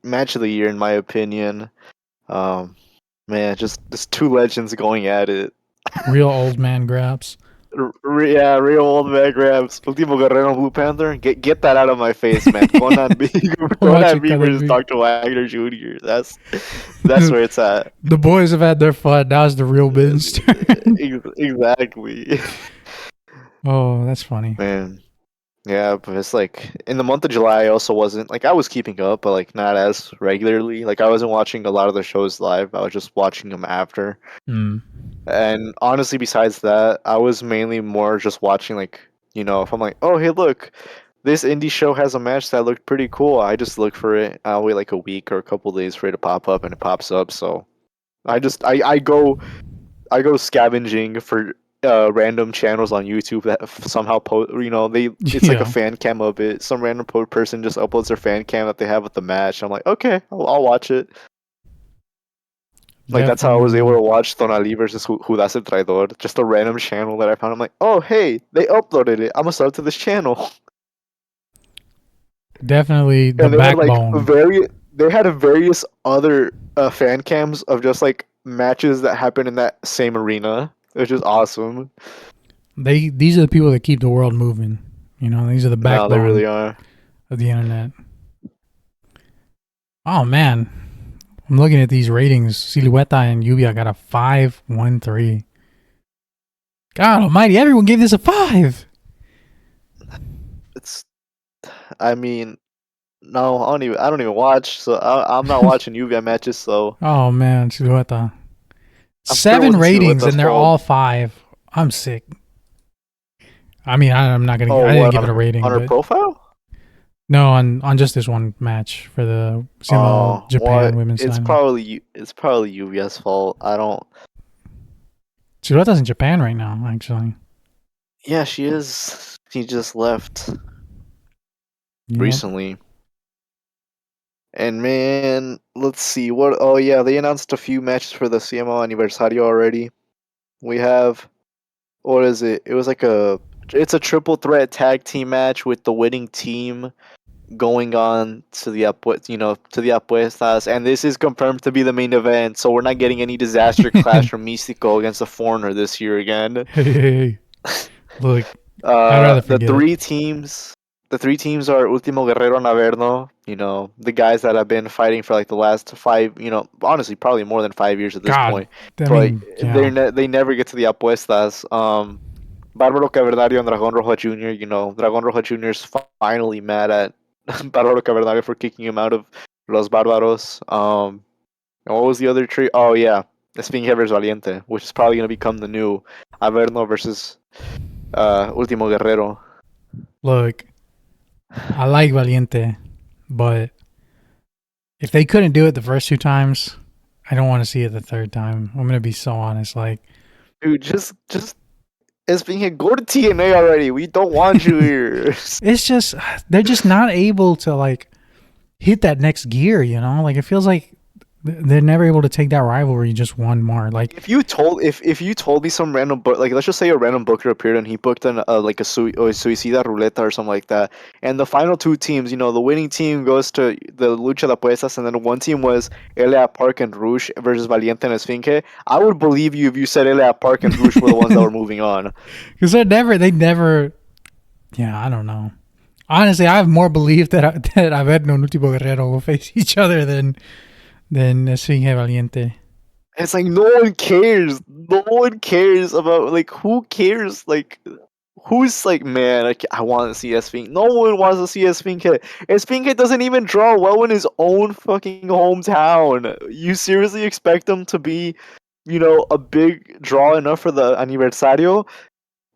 Match of the year in my opinion. Man, just two legends going at it. Real old man grabs. Yeah, real old man grabs. Último Guerrero Blue Panther. Get that out of my face, man. Conan B versus Dr. Wagner Jr. That's where it's at. The boys have had their fun. That was the real business turn. Exactly. Oh, that's funny. Man. Yeah, but it's like in the month of July, I also wasn't like I was keeping up, but like not as regularly. Like I wasn't watching a lot of the shows live. I was just watching them after. And honestly, besides that, I was mainly more just watching like if I'm like, oh hey look, this indie show has a match that looked pretty cool. I just look for it. I'll wait like a week or a couple days for it to pop up, and it pops up. So I go scavenging for random channels on YouTube that somehow it's like a fan cam of it. Some random person just uploads their fan cam that they have with the match. I'm like, okay, I'll watch it. Like that's how I was able to watch Tonali versus Judas el Traidor. Just a random channel that I found. I'm like, oh hey, they uploaded it. I'm gonna sub to this channel. Definitely the backbone. They had various other fan cams of just like matches that happened in that same arena, which is awesome. These are the people that keep the world moving. These are the backbone. No, they really are. Of the internet. Oh man, I'm looking at these ratings. Silueta and Lluvia got a 5.13. God Almighty! Everyone gave this a 5. I mean, no, I don't even watch, so I'm not watching Lluvia matches. So. Oh man, Silueta. 7 ratings and they're all 5. I'm sick. I mean, I'm not gonna. I didn't give it a rating. On her profile? No, on just this one match for the CMLL Japan women's. It's probably Lluvia's fault. I don't. Silueta's in Japan right now, actually. Yeah, she is. She just left recently. And man, let's see what. Oh yeah, they announced a few matches for the CMLL Aniversario already. We have, what is it? It was like it's a triple threat tag team match with the winning team going on to the apuestas, and this is confirmed to be the main event. So we're not getting any disaster clash from Místico against the Foreigner this year again. Hey. Look, I'd rather forget. The three teams are Último Guerrero and Averno. The guys that have been fighting for like the last 5. Honestly, probably more than 5 years at this point. They never get to the apuestas. Bárbaro Cavernario and Dragón Rojo Jr. Dragón Rojo Jr. is finally mad at Bárbaro Cavernario for kicking him out of Los Bárbaros. And what was the other tree? Oh yeah, Esfinge versus Valiente, which is probably gonna become the new Averno versus Último Guerrero. Look, I like Valiente, but if they couldn't do it the first 2 times, I don't want to see it the third time. I'm gonna be so honest. Like, dude, just Esfinge, go to TNA already. We don't want you here. It's just they're just not able to like hit that next gear. Like it feels like they're never able to take that rivalry just one more. Like if you told me some random book, like let's just say a random booker appeared and he booked like a Suicida Ruleta or something like that, and the final 2 teams, the winning team goes to the Lucha de Apuestas, and then one team was L.A. Park and Rouge versus Valiente and Esfinge. I would believe you if you said L.A. Park and Rouge were the ones that were moving on, because they never. Yeah, I don't know. Honestly, I have more belief that Averno and Último Guerrero will face each other than Esfinge Valiente. It's like no one cares. No one cares about like who cares like who's like man. I want to see Esfinge. No one wants to see Esfinge. Esfinge doesn't even draw well in his own fucking hometown. You seriously expect him to be, a big draw enough for the aniversario?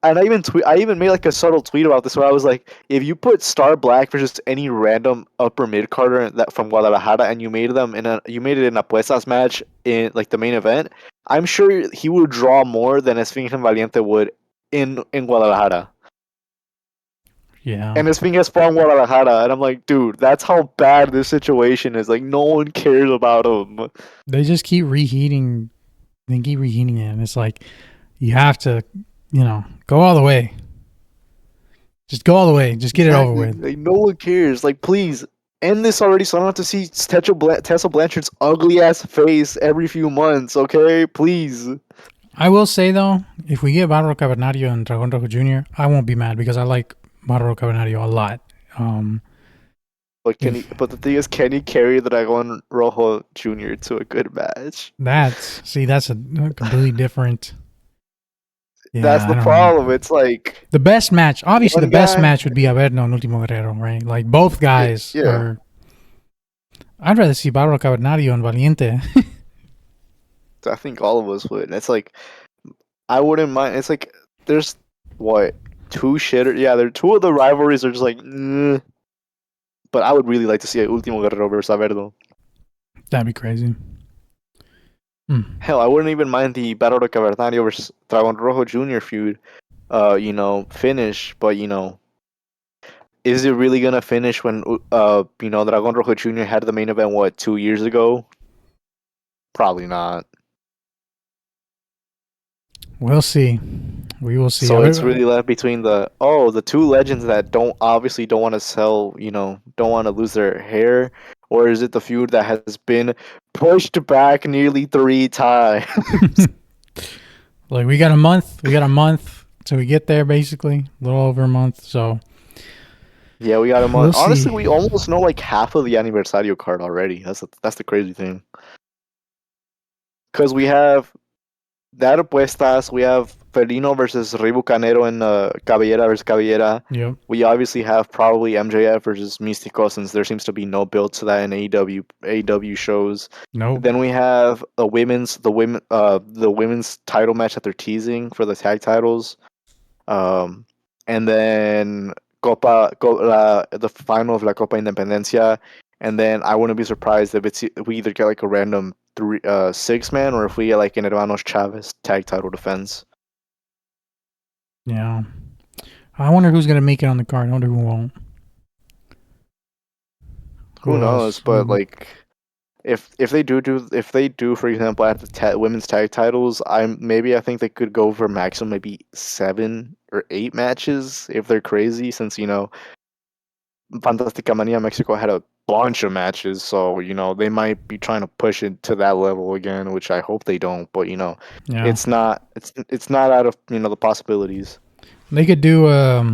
And I even made like a subtle tweet about this where I was like, if you put Star Black versus any random upper mid carder that from Guadalajara and you made it in a apuestas match in like the main event, I'm sure he would draw more than Esfinge Valiente would in Guadalajara. Yeah. And Esfinge from Guadalajara, and I'm like, dude, that's how bad this situation is. Like, no one cares about him. They just keep reheating. They keep reheating it, and it's like you have to, go all the way. Just go all the way. Just get it over with. Like, no one cares. Like, please end this already, so I don't have to see Tessa Blanchard's ugly ass face every few months. Okay, please. I will say though, if we get Bárbaro Cavernario and Dragón Rojo Jr., I won't be mad because I like Bárbaro Cavernario a lot. But the thing is, can he carry the Dragón Rojo Jr. to a good match? That's a completely different. Yeah, that's the problem. Know. It's like the best match. Obviously, the best match would be Averno and Último Guerrero, right? Like both guys are. I'd rather see Bárbaro Cavernario and Valiente. I think all of us would. It's like I wouldn't mind. It's like there's two shitters. Yeah, there two of the rivalries are just like. But I would really like to see Último Guerrero versus Averno. That'd be crazy. Hell, I wouldn't even mind the Bárbaro Cavernario versus Dragón Rojo Jr. feud, finish. But is it really gonna finish when Dragón Rojo Jr. had the main event 2 years ago? Probably not. We'll see. We will see. So it's really left between the two legends that don't want to sell, don't want to lose their hair, or is it the feud that has been pushed back nearly 3 times? Like we got a month till we get there, basically a little over a month. So yeah, we got a month. Honestly, we almost know like half of the Aniversario card already. That's the crazy thing. Because we have that apuestas, we have Felino versus Rey Bucanero and Cabellera versus Cabellera. Yep. We obviously have probably MJF versus Místico, since there seems to be no build to that in AEW shows. No. Then we have the women's title match that they're teasing for the tag titles. And then the final of La Copa Independencia. And then I wouldn't be surprised if we either get like a random 6-man or if we get like an Hermanos Chavez tag title defense. Yeah. I wonder who's gonna make it on the card. I wonder who won't. Who knows? But like, if they do, for example, at the women's tag titles, I think they could go for maximum maybe 7 or 8 matches if they're crazy. Since Fantástica Manía Mexico had a bunch of matches, so they might be trying to push it to that level again, which I hope they don't. But it's not out of the possibilities. They could do a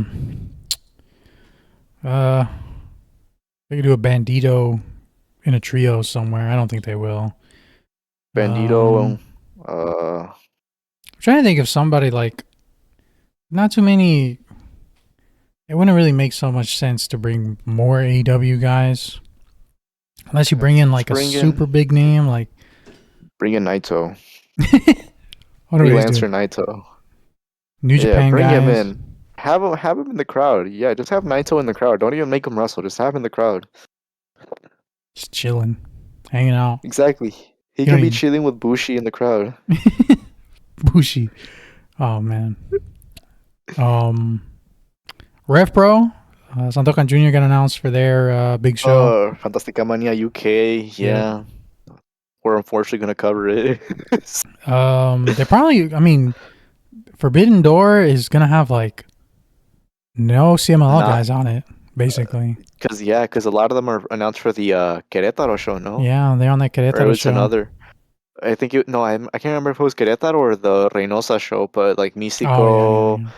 Bandito in a trio somewhere. I don't think they will. Bandito. I'm trying to think of somebody like not too many. It wouldn't really make so much sense to bring more AEW guys. Unless you bring in like a super big name, like bring in Naito. Freelancer Naito. New Japan bring guys. Him in. Have him in the crowd. Yeah, just have Naito in the crowd. Don't even make him wrestle. Just have him in the crowd. Just chilling, hanging out. Exactly. He can be chilling with Bushi in the crowd. Bushi. Oh man. Rev Pro. Santokan Jr. got announced for their big show. Fantástica Manía UK. Yeah. We're unfortunately going to cover it. They're probably, Forbidden Door is going to have like no CMLL guys on it, basically. Because a lot of them are announced for the Querétaro show, no? Yeah, they're on that Querétaro show. Another. I think I can't remember if it was Querétaro or the Reynosa show, but like Místico. Yeah.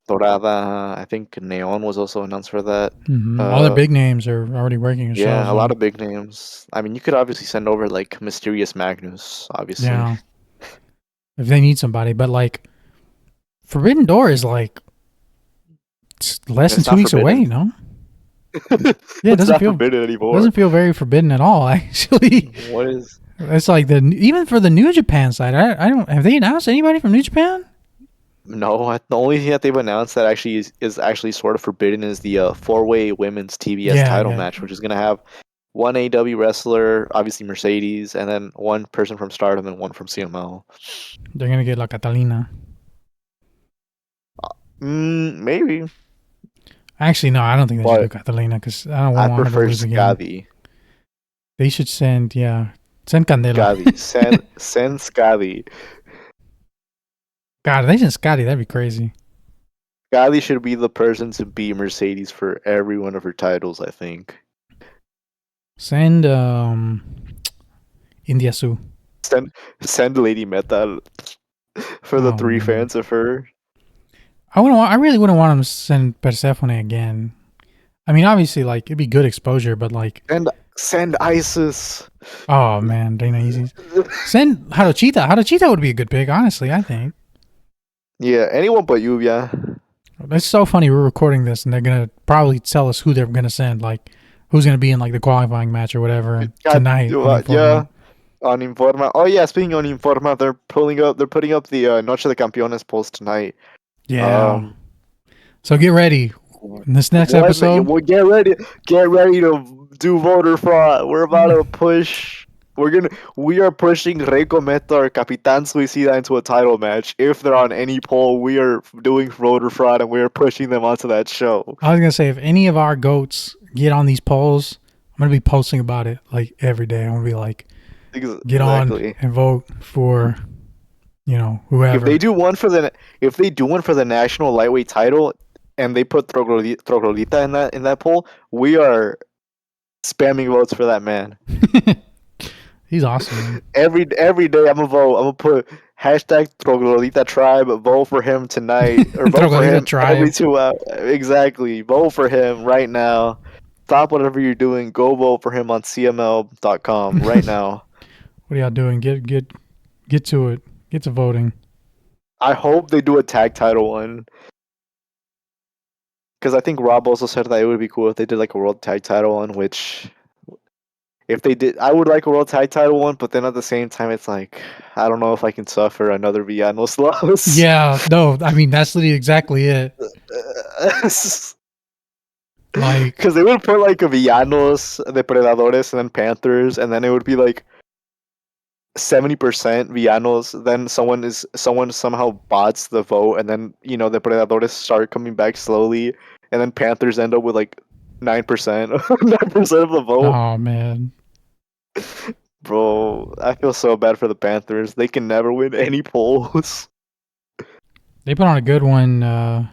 Dorada, I think Neon was also announced for that. Mm-hmm. All the big names are already working. Yeah, a lot of big names. You could obviously send over like Mysterious Magnus, obviously. Yeah. If they need somebody, but like Forbidden Door is like less than 2 weeks away, no? Yeah, it doesn't feel forbidden anymore. Doesn't feel very forbidden at all, actually. What is? It's like even for the New Japan side. I don't have they announced anybody from New Japan? No, the only thing that they've announced that actually is actually sort of forbidden is the four-way women's TBS Yeah, title yeah. match, which is gonna have one AW wrestler, obviously Mercedes, and then one person from Stardom and one from CML. They're gonna get La Catalina. Maybe, Actually, no, I don't think they should do but Catalina because I don't I want her to prefer lose again. Scotty. They should send Candela. Scotty, send Scotty. God, if they send Scotty, that'd be crazy. Scotty should be the person to beat Mercedes for every one of her titles. I think. Send India Sue. Send Lady Metal for the Oh three man, fans of her. I really wouldn't want them to send Persephone again. I mean, obviously, like it'd be good exposure, but like, Send ISIS. oh man, Dana Easy. Send Haruchita. Haruchita would be a good pick, honestly. I think Yeah, anyone but Lluvia. it's so funny. We're recording this, and they're gonna probably tell us who they're gonna send, like who's gonna be in like the qualifying match or whatever God, tonight on yeah, Informa. on Informa. Oh yeah, speaking on Informa, they're putting up the Noche de Campeones polls tonight. Yeah. Um, So get ready. In this next episode, well, get ready to do voter fraud. We're about to push. We are pushing Reiko Meta or Capitan Suicida into a title match. If they're on any poll, we are doing voter fraud and we are pushing them onto that show. I was gonna say if any of our goats get on these polls, I'm gonna be posting about it like every day. I'm gonna be like, get on Exactly. and vote for, whoever. If they do one for the national lightweight title, and they put Troglodita in that poll, we are spamming votes for that man. He's awesome. Every day I'm gonna vote. I'm gonna put hashtag Troglodita Tribe. Vote for him tonight, or vote for Troglodita him every Tribe. 2 hours. Exactly. Vote for him right now. Stop whatever you're doing. Go vote for him on CML.com right now. What are y'all doing? Get to it. Get to voting. I hope they do a tag title one. Because I think Rob also said that it would be cool if they did like a world tag title one, which if they did, I would like a world tag title one, but then at the same time, it's like, I don't know if I can suffer another Villanos loss. Yeah, no, I mean that's literally exactly it. Like, Because they would put like a Villanos, Depredadores, and then Panthers, and then it would be like 70% Villanos, then someone somehow bots the vote, and then the Predadores start coming back slowly, and then Panthers end up with like 9%, 9% of the vote. oh man, Bro, I feel so bad for the Panthers. They can never win any polls. they put on a good one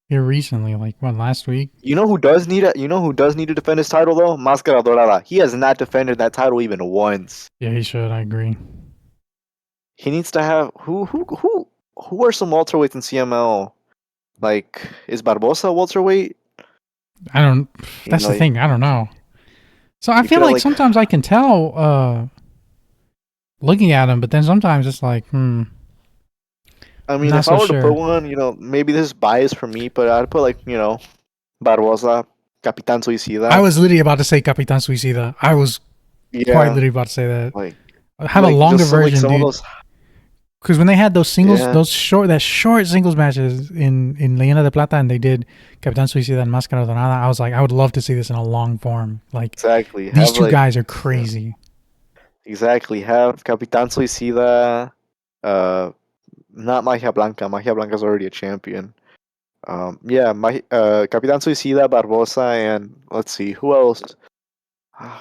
here recently. Like what, last week? You know who does need to defend his title though? Máscara Dorada. He has not defended that title even once. Yeah, he should. I agree. He needs to have who are some welterweights in CML? Like, is Barbosa a welterweight? I don't. You That's the know, thing. I don't know. So I you feel could like sometimes I can tell looking at him, but then sometimes it's like, I mean, not if I so were to put sure. one, maybe this is biased for me, but I'd put like, Barbosa, Capitan I Suicida. was literally about to say Capitan Suicida. I was quite Yeah, literally about to say that. like Have a longer just version, some of dude. those. Because when they had those singles, Yeah, that short singles matches in Leyenda de Plata, and they did Capitan Suicida and Máscara Dorada, I was like, I would love to see this in a long form. Like exactly. these Have two like guys are crazy. exactly have Capitan Suicida. Uh, Not Magia Blanca. Magia Blanca is already a champion. Yeah, Capitan Suicida, Barbosa, and let's see who else.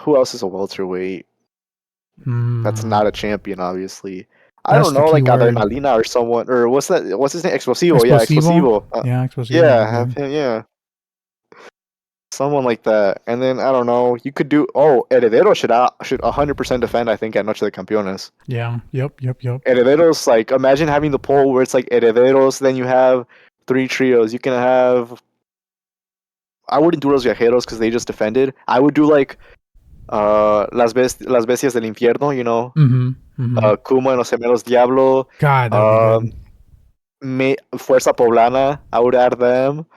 Who else is a welterweight? That's Hmm, not a champion, obviously. I that's don't the know, key like word. Adrenalina or someone, or what's that? What's his name? Explosivo, yeah, Explosivo. Explosivo. Yeah, Explosivo would be Yeah, have good. him, yeah, someone like that. And then I don't know, you could do. Oh, Heredero should 100% defend. I think at Noche de Campeones. Yeah. Yep. Herederos, like imagine having the poll where it's like Herederos, then you have three trios. You can have. I wouldn't do Los Viajeros because they just defended. I would do like Las Bestias del Infierno, Mm-hmm. Kuma and los Gemelos Diablo, God, that would be good. um, Fuerza Poblana. I would add them,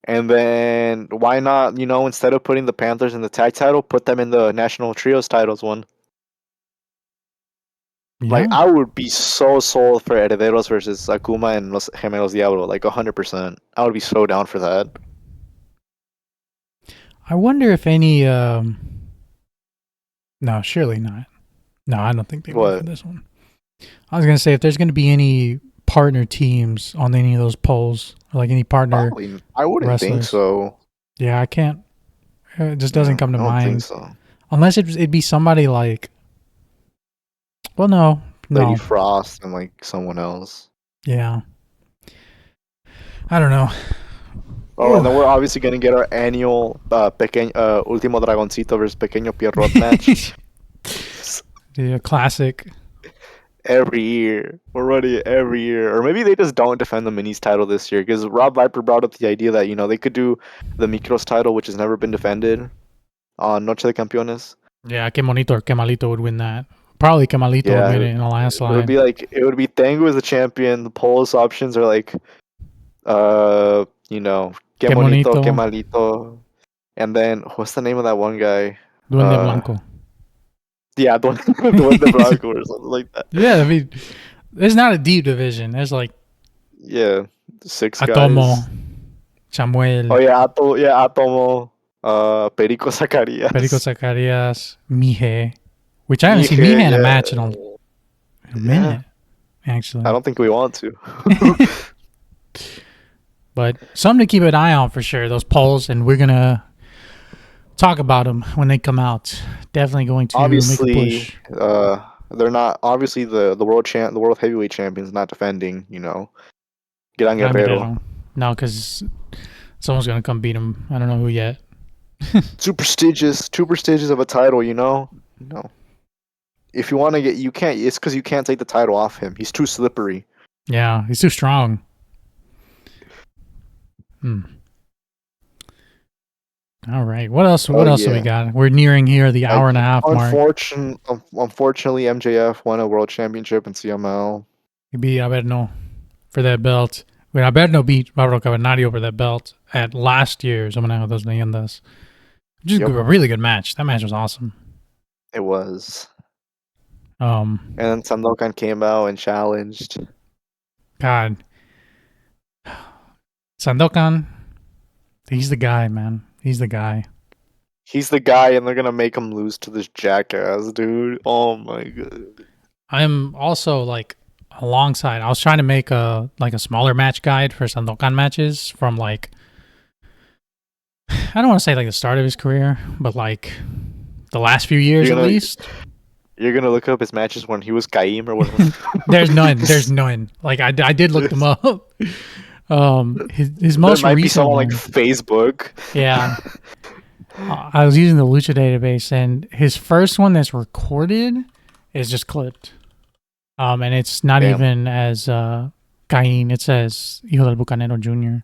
and then why not? Instead of putting the Panthers in the tag title, put them in the national trios titles one. Like, Yeah. I would be so sold for Herederos versus Akuma and Los Gemelos Diablo, like 100%. I would be so down for that. I wonder if any. No, surely not. No, I don't think they will for What? this one. I was gonna say if there's gonna be any partner teams on any of those polls, or like any partner Probably. I wouldn't think wrestlers. so. Yeah, I can't. It just doesn't Yeah, come to I don't think mind so. unless it'd be somebody like. Well, no, Lady no, Frost and like someone else. yeah. I don't know. Oh, and then we're obviously gonna get our annual Último Dragoncito versus Pequeño Pierrot match. The classic. Every year. We're running it every year. Or maybe they just don't defend the minis title this year. Because Rob Viper brought up the idea that, they could do the Micros title, which has never been defended on Noche de Campeones. Yeah, que bonito or que malito would win that. Probably que malito would Yeah, win it in the it would landslide. be like Tengu as the champion. The polls options are like que bonito, que malito. And then what's the name of that one guy? Duende Blanco. Yeah, Duende Blanco or something like that. Yeah, I mean, there's not a deep division. There's like 6 Atomo, guys. Samuel, Oh yeah, Atomo, Perico Zacarias. Perico Zacarias, Mije, which I haven't seen Mije in a match in a minute, actually. I don't think we want to. But something to keep an eye on for sure, those polls, and we're going to talk about them when they come out. Definitely going to Obviously, make a push. They're not. Obviously, the world heavyweight champion's not defending. Gran Guerrero. No, because someone's going to come beat him. I don't know who yet. Too prestigious of a title. No. If you want to get, you can't. It's because you can't take the title off him. He's too slippery. Yeah, he's too strong. All right. What else? What else have we got? We're nearing here the hour and a half mark. Unfortunately, MJF won a world championship in CML. He beat Averno for that belt. When Averno beat Pablo Cavernario for that belt at last year's Homenaje a dos Leyendas. Just a really good match. That match was awesome. It was. And then Sandokan came out and challenged. God. Sandokan, he's the guy, man. He's the guy. He's the guy, and they're gonna make him lose to this jackass, dude. Oh my god. I'm also like alongside. I was trying to make a smaller match guide for Sandokan matches from like I don't want to say like the start of his career, but like the last few years at least. You're gonna look up his matches when he was Caim or whatever. There's none. Like I did look them up. His most there might recent be someone one, like Facebook. Yeah. I was using the Lucha database, and his first one that's recorded is just clipped. And it's not even as Cain. It says Hijo del Bucanero Jr.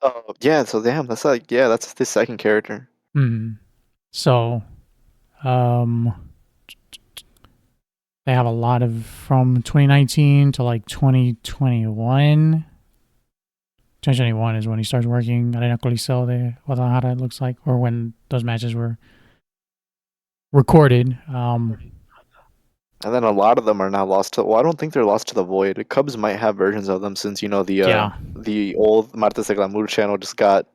Oh yeah, so damn, that's that's the second character. So, they have a lot of from 2019 to like 2021. 2021 is when he starts working Arena Coliseo de Guadalajara, it looks like, or when those matches were recorded. And then a lot of them are now lost to. Well, I don't think they're lost to the void. The Cubs might have versions of them since the old Martes de Glamour channel just got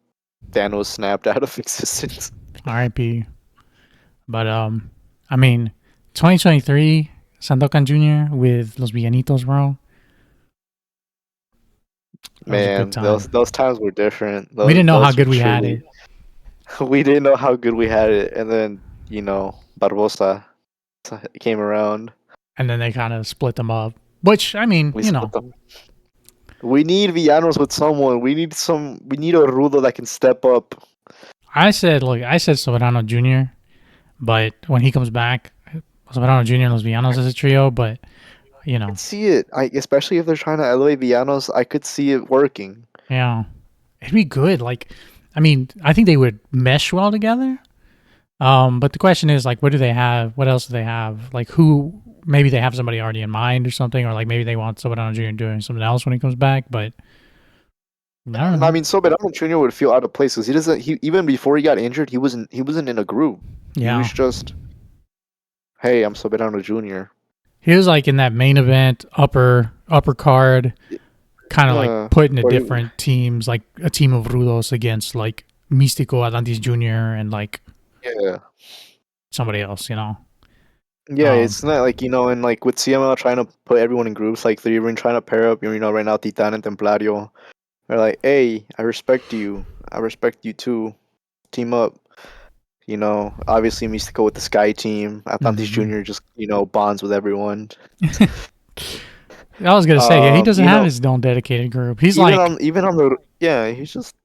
Thanos snapped out of existence. R.I.P. But I mean, 2023 Sandokan Jr. with Los Villanitos, bro. Man, those times were different. We didn't know how good we had it. We didn't know how good we had it, and then Barbosa came around, and then they kind of split them up. Which I mean, we need villanos with someone. We need a Rudo that can step up. I said Soberano Jr., but when he comes back, Soberano Jr. and Los Villanos as a trio, but I can see it. Especially if they're trying to elevate Villanos, I could see it working. Yeah, it'd be good. Like, I mean, I think they would mesh well together. But the question is, like, what do they have? What else do they have? Like, who? Maybe they have somebody already in mind or something, or like maybe they want Soberano Jr. doing something else when he comes back. But I don't know. I mean, Soberano Jr. would feel out of place because he doesn't. even before he got injured, he wasn't in a group. Yeah, he was just, hey, I'm Soberano Jr. He was like in that main event, upper card, kind of like put into but different teams, like a team of Rudos against like Místico, Atlantis Jr., and like yeah. somebody else, you know. Yeah, it's not like, and like with CML trying to put everyone in groups, like they're even trying to pair up, right now, Titan and Templario. They're like, hey, I respect you. I respect you too. Team up. Obviously Mystico with the Sky team. Atlantis Jr. just, bonds with everyone. I was gonna say, yeah, he doesn't You have know, his own dedicated group. He's even like on the yeah, he's just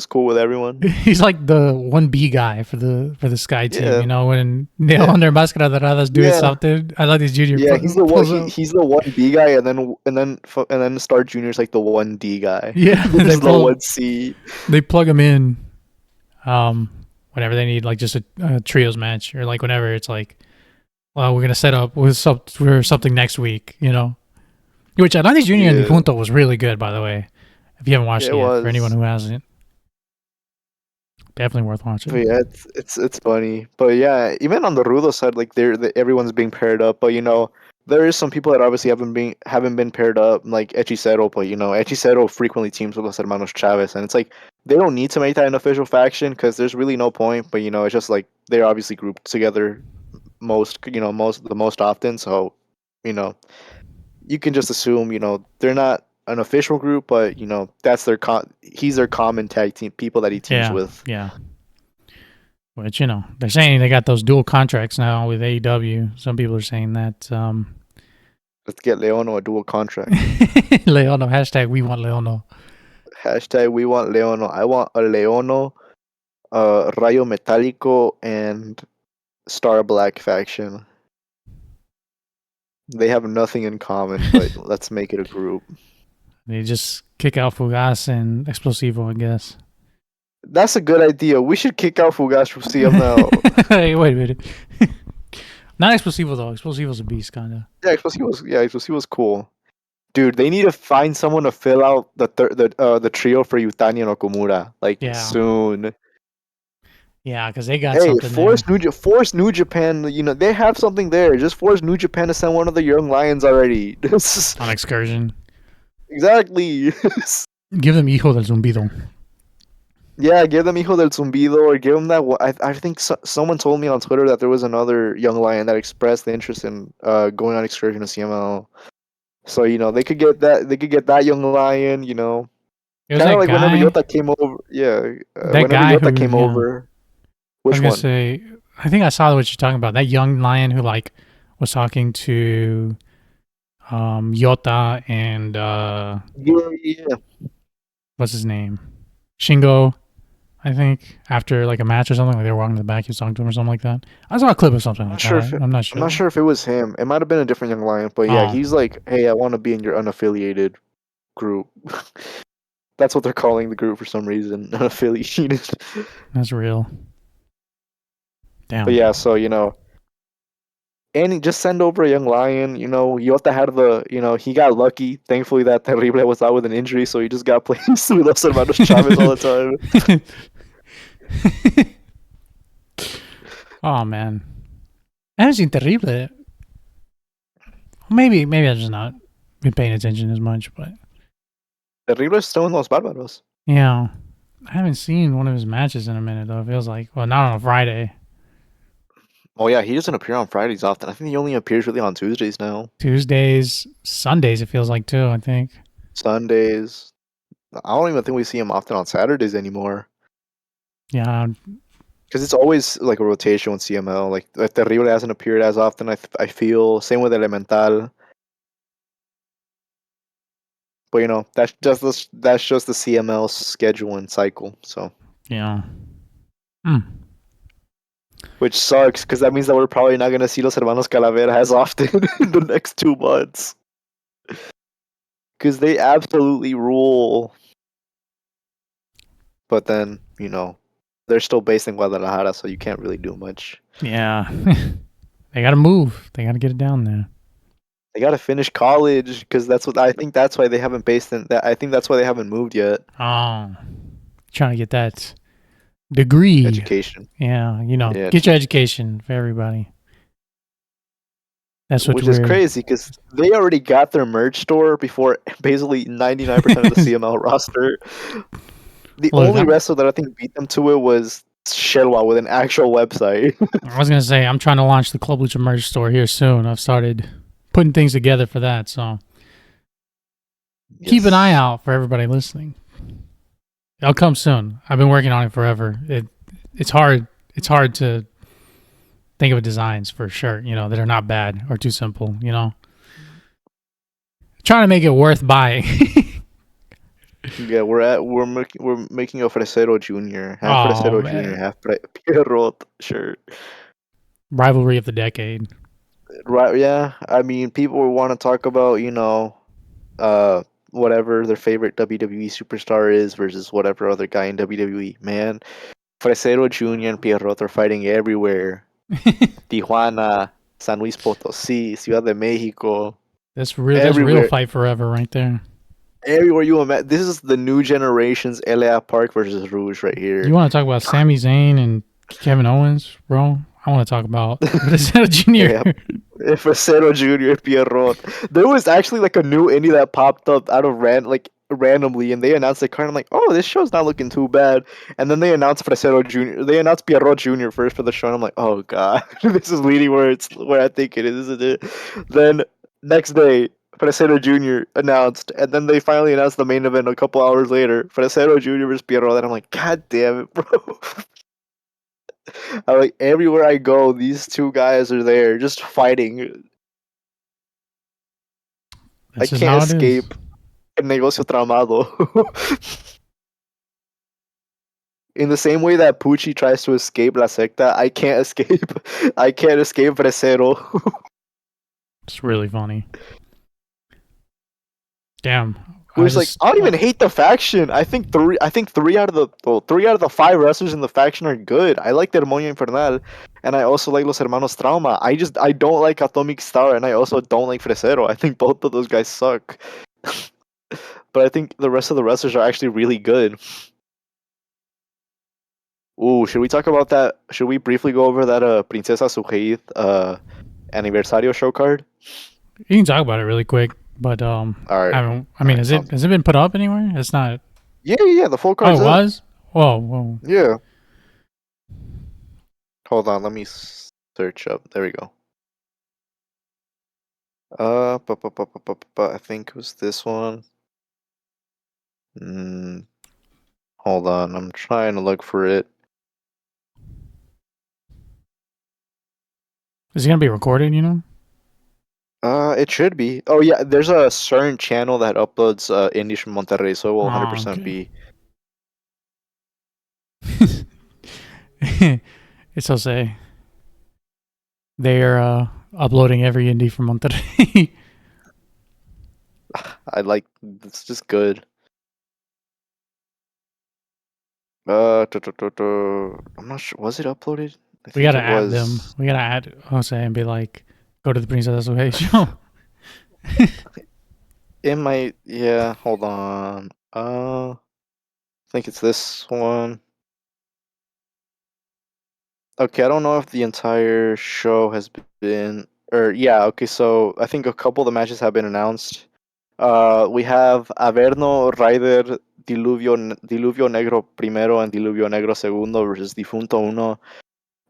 cool with everyone. he's like the 1B guy for the Sky team. Yeah. You know, when Neo Yeah. under Máscara Doradas doing Yeah. something, I like this junior Yeah, he's the one. pulls up. He's the 1B guy, and then Star Junior's like the 1D guy. Yeah, There's the 1C. they plug him in, whenever they need like just a trios match or like whenever it's like, well, we're gonna set up for something next week. You know, which Atlantis Junior and Punto was really good, by the way. If you haven't watched it yet, for anyone who hasn't, definitely worth watching. But yeah, it's funny. But yeah, even on the Rudo side, like everyone's being paired up. But there is some people that obviously haven't been paired up, like Hechicero. But Hechicero frequently teams with Los Hermanos Chavez, and it's like they don't need to make that an official faction because there's really no point. But it's just like they're obviously grouped together the most often. So you can just assume they're not an official group, but that's he's their common tag team people that he teams with. Yeah. Which they're saying they got those dual contracts now with AEW. Some people are saying that. Let's get Leono a dual contract. Leono, hashtag we want Leono. Hashtag we want Leono. I want a Leono, Rayo Metálico, and Star Black faction. They have nothing in common, but let's make it a group. They just kick out Fugas and Explosivo, I guess. That's a good idea. We should kick out Fugas from CML. Hey, wait a minute. Not Explosivo though. Explosivo's a beast, kind of. Yeah, Explosivo's cool. Dude, they need to find someone to fill out the trio for Yutani and Okumura soon. Yeah, because they got something force New Japan. They have something there. Just force New Japan to send one of the young lions already. On excursion. Exactly. Give them Hijo del Zumbido. Yeah, give them Hijo del Zumbido, or give them that. I think someone told me on Twitter that there was another young lion that expressed the interest in going on excursion to CML. So they could get that. They could get that young lion. Kind of like whenever Yota came over. Yeah, whenever Yota came over. Which one? Say, I think I saw what you're talking about. That young lion who was talking to Yota and yeah. What's his name? Shingo, I think, after like a match or something, like they were walking to the back, he was talking to him or something like that. I saw a clip of something like that. I'm not sure. I'm not sure if it was him. It might have been a different young lion, but yeah, he's like, hey, I want to be in your unaffiliated group. That's what they're calling the group for some reason. Unaffiliated. That's real. Damn. But yeah, so and just send over a young lion. Yota had he got lucky. Thankfully, that Terrible was out with an injury, so he just got placed with Los Hermanos Chavez all the time. Oh man, I haven't seen Terrible. Maybe I've just not been paying attention as much, but Terrible is still in Los Barbaros. Yeah, I haven't seen one of his matches in a minute though. It feels like, well, not on a Friday. Oh yeah, he doesn't appear on Fridays often. I think he only appears really on Tuesdays now. Tuesdays, Sundays it feels like too, I think. Sundays. I don't even think we see him often on Saturdays anymore. Yeah. Because it's always like a rotation with CML. Like Terrible hasn't appeared as often, I feel. Same with Elemental. But that's just the CML schedule and cycle. So yeah. Which sucks, because that means that we're probably not going to see Los Hermanos Calavera as often in the next 2 months. Because they absolutely rule. But then, they're still based in Guadalajara, so you can't really do much. Yeah. They got to move. They got to get it down there. They got to finish college, because I think that's why they haven't based in that. I think that's why they haven't moved yet. Oh. Trying to get that degree. Education. Yeah, get your education for everybody. That's what's which is weird. crazy because they already got their merch store before basically 99% of the CML roster. The Look, only wrestler that I think beat them to it was Shelwa with an actual website. I was gonna say I'm trying to launch the Club Lucha merch store here soon. I've started putting things together for that, so keep an eye Yes. out for everybody listening. It'll come soon. I've been working on it forever. It's hard. It's hard to think of designs for a shirt, that are not bad or too simple. Trying to make it worth buying. Yeah, we're making a Fresero Junior, half Oh Fresero Junior, man, half Pierrot shirt. rivalry of the decade. Right? Yeah. I mean, people want to talk about uh, whatever their favorite WWE superstar is versus whatever other guy in WWE. Man, Fresero Junior and Pierrot are fighting everywhere. Tijuana, San Luis Potosí, Ciudad de Mexico, That's real. That's real everywhere. fight forever right there. Everywhere you imagine. This is the new generation's LA Park versus Rouge right You here. want to talk about Sami Zayn and Kevin Owens, bro? I want to talk about Brazil Junior. Yeah, Fresero Junior, Pierrot. There was actually like a new indie that popped up out of randomly, and they announced the card. I'm like, oh, this show's not looking too bad. And then they announced Fresero Junior. They announced Pierrot Junior first for the show, and I'm like, oh god, this is leading where I think it is, isn't it? Then next day, Fresero Junior announced, and then they finally announced the main event a couple hours later. Fresero Junior versus Pierrot, and I'm like, god damn it, bro. I like everywhere I go, these two guys are there just fighting. I That's just can't how it is. escape el negocio tramado. In the same way that Pucci tries to escape La Secta, I can't escape. I can't escape Fresero. It's really funny. Damn. I Which like just I don't even hate the faction. I think three out of the five wrestlers in the faction are good. I like Demonio Infernal, and I also like Los Hermanos Trauma. I don't like Atomic Star, and I also don't like Fresero. I think both of those guys suck. But I think the rest of the wrestlers are actually really good. Ooh, should we talk about that? Should we briefly go over that Princesa Sujeid Aniversario show card? you can talk about it really quick, but All right, I don't. I all mean, right, sounds. has it been put up anywhere? It's not. Yeah. The full Oh, card's it up. was. Whoa, whoa. Yeah. Hold on, let me search up. There we go. I think it was this one. Mm, hold on, I'm trying to look for it. Is it gonna be recorded? It should be. Oh yeah, there's a certain channel that uploads indies from Monterrey, so it will Oh, 100% okay. be. It's Jose. They are uploading every indie from Monterrey. I like. It's just good. I'm not sure. Was it uploaded? I We think gotta it add them. was. We gotta add Jose and be like, go to the Princesa Suhei show. It might. Yeah. Hold on. I think it's this one. Okay, I don't know if the entire show has been. Or yeah. Okay, so I think a couple of the matches have been announced. We have Averno, Ryder, Diluvio Negro Primero, and Diluvio Negro Segundo versus Difunto Uno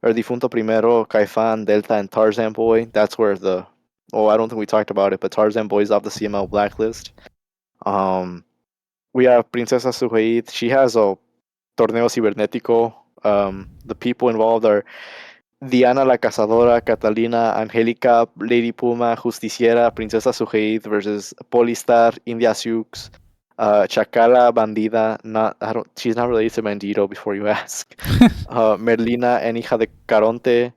or Difunto Primero, Caifán, Delta, and Tarzan Boy. That's where the. Oh, I don't think we talked about it, but Tarzan Boy is off the CML blacklist. Um, we have Princesa Suheid. She has a torneo cibernético. The people involved are Diana la Cazadora, Catalina, Angélica, Lady Puma, Justiciera, Princesa Suheid versus Polistar, India Sioux, Chacala, Bandida. Not, I don't. She's not related to Bandito. Before you ask, Merlina and Hija de Caronte.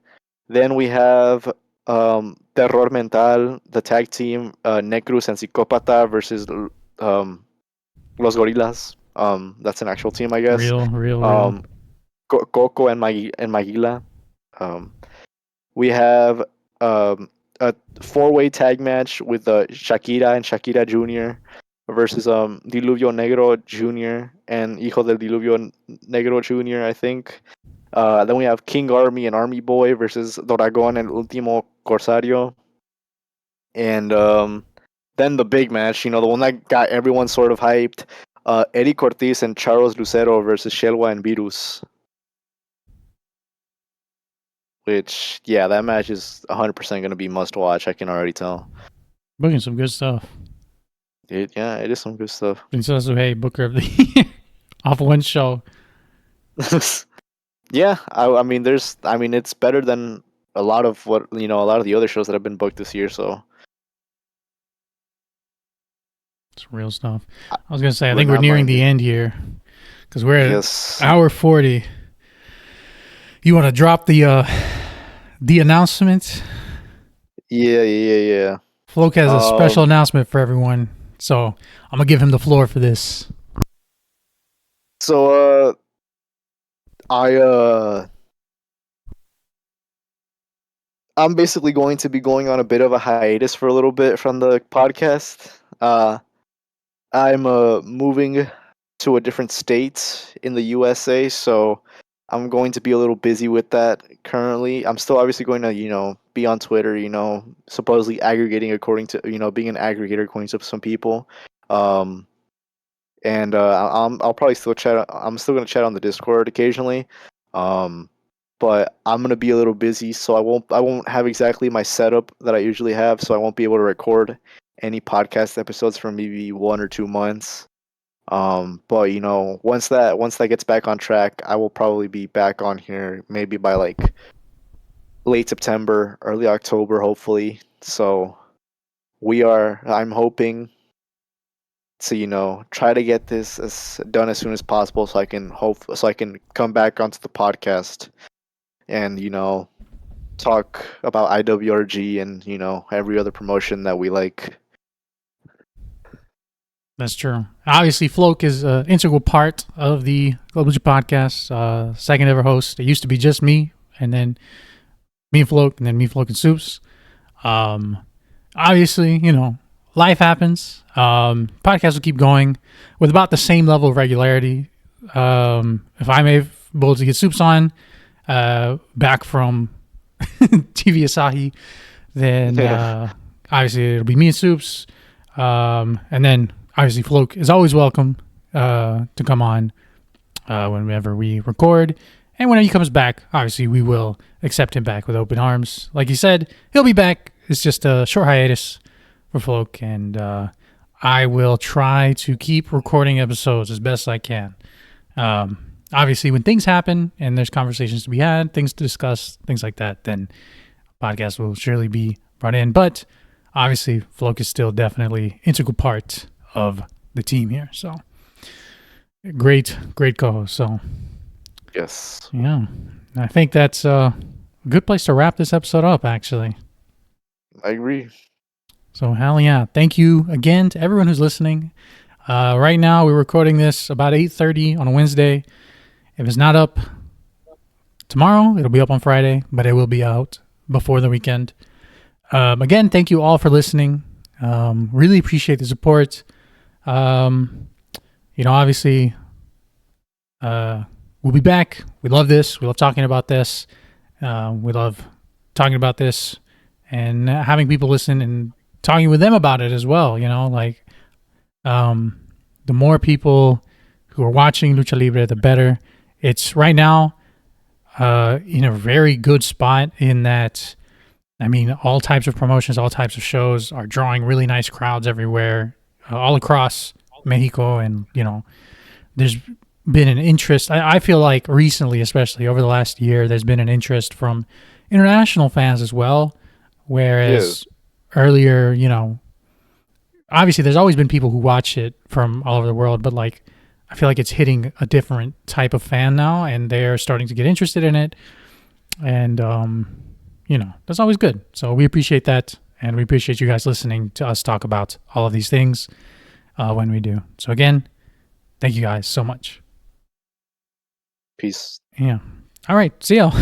Then we have Terror Mental, the tag team, Necruz and Psicopata versus Los Gorillas. That's an actual team, I guess. real. Um, Coco and Maguila. Um, we have a four-way tag match with Shakira and Shakira Jr. versus Diluvio Negro Jr. and Hijo del Diluvio Negro Jr., I think. Then we have King Army and Army Boy versus Doragon and Ultimo Corsario. And then the big match, the one that got everyone sort of hyped, Eddie Cortez and Charles Lucero versus Shelwa and Virus. Which, yeah, that match is 100% going to be must watch. I can already tell. Booking some good stuff. It is some good stuff. Princess Hey, Booker of the Year off one show. Yeah, I mean, it's better than a lot of a lot of the other shows that have been booked this year. So it's real stuff. I was gonna say, I we're think we're not nearing the minded. end here because we're at Yes. hour 40. You want to drop the announcement? Yeah. Floke has a special announcement for everyone, so I'm gonna give him the floor for this. So I'm basically going to be going on a bit of a hiatus for a little bit from the podcast. I'm moving to a different state in the USA, so I'm going to be a little busy with that currently. I'm still obviously going to, be on Twitter, supposedly aggregating according to, being an aggregator according to some people. And I'll probably still chat. I'm still gonna chat on the Discord occasionally. But I'm gonna be a little busy, so I won't have exactly my setup that I usually have, so I won't be able to record any podcast episodes for maybe 1 or 2 months. But once that gets back on track, I will probably be back on here maybe by like late September, early October, hopefully. So I'm hoping to try to get this done as soon as possible so I can come back onto the podcast and talk about IWRG and every other promotion that we like. That's true. Obviously, Floke is an integral part of the Club Lucha Podcast. Second ever host. It used to be just me, and then me and Floke, and then me, Floke, and Soups. Obviously, life happens. Podcast will keep going with about the same level of regularity. If I'm able to get Soups on back from TV Asahi, then obviously it'll be me and Soups. And then obviously Floke is always welcome to come on whenever we record. And when he comes back, obviously we will accept him back with open arms. Like he said, he'll be back. It's just a short hiatus for Floke, and I will try to keep recording episodes as best I can. Obviously, when things happen and there's conversations to be had, things to discuss, things like that, then podcast will surely be brought in. But obviously, Floke is still definitely an integral part of the team here. So great co-host. So yes, yeah, I think that's a good place to wrap this episode up, actually. I agree. So hell yeah. Thank you again to everyone who's listening. Right now we're recording this about 8:30 on a Wednesday. If it's not up tomorrow, it'll be up on Friday, but it will be out before the weekend. Again, thank you all for listening. Really appreciate the support. Obviously, we'll be back. We love this. We love talking about this. We love talking about this and having people listen and talking with them about it as well. The more people who are watching Lucha Libre, the better. It's right now in a very good spot in that, all types of promotions, all types of shows are drawing really nice crowds everywhere, all across Mexico. And, there's been an interest. I feel like recently, especially over the last year, there's been an interest from international fans as well. Whereas earlier, obviously there's always been people who watch it from all over the world, but I feel like it's hitting a different type of fan now, and they're starting to get interested in it. And, that's always good. So we appreciate that. And we appreciate you guys listening to us talk about all of these things when we do. So again, thank you guys so much. Peace. Yeah. All right. See y'all.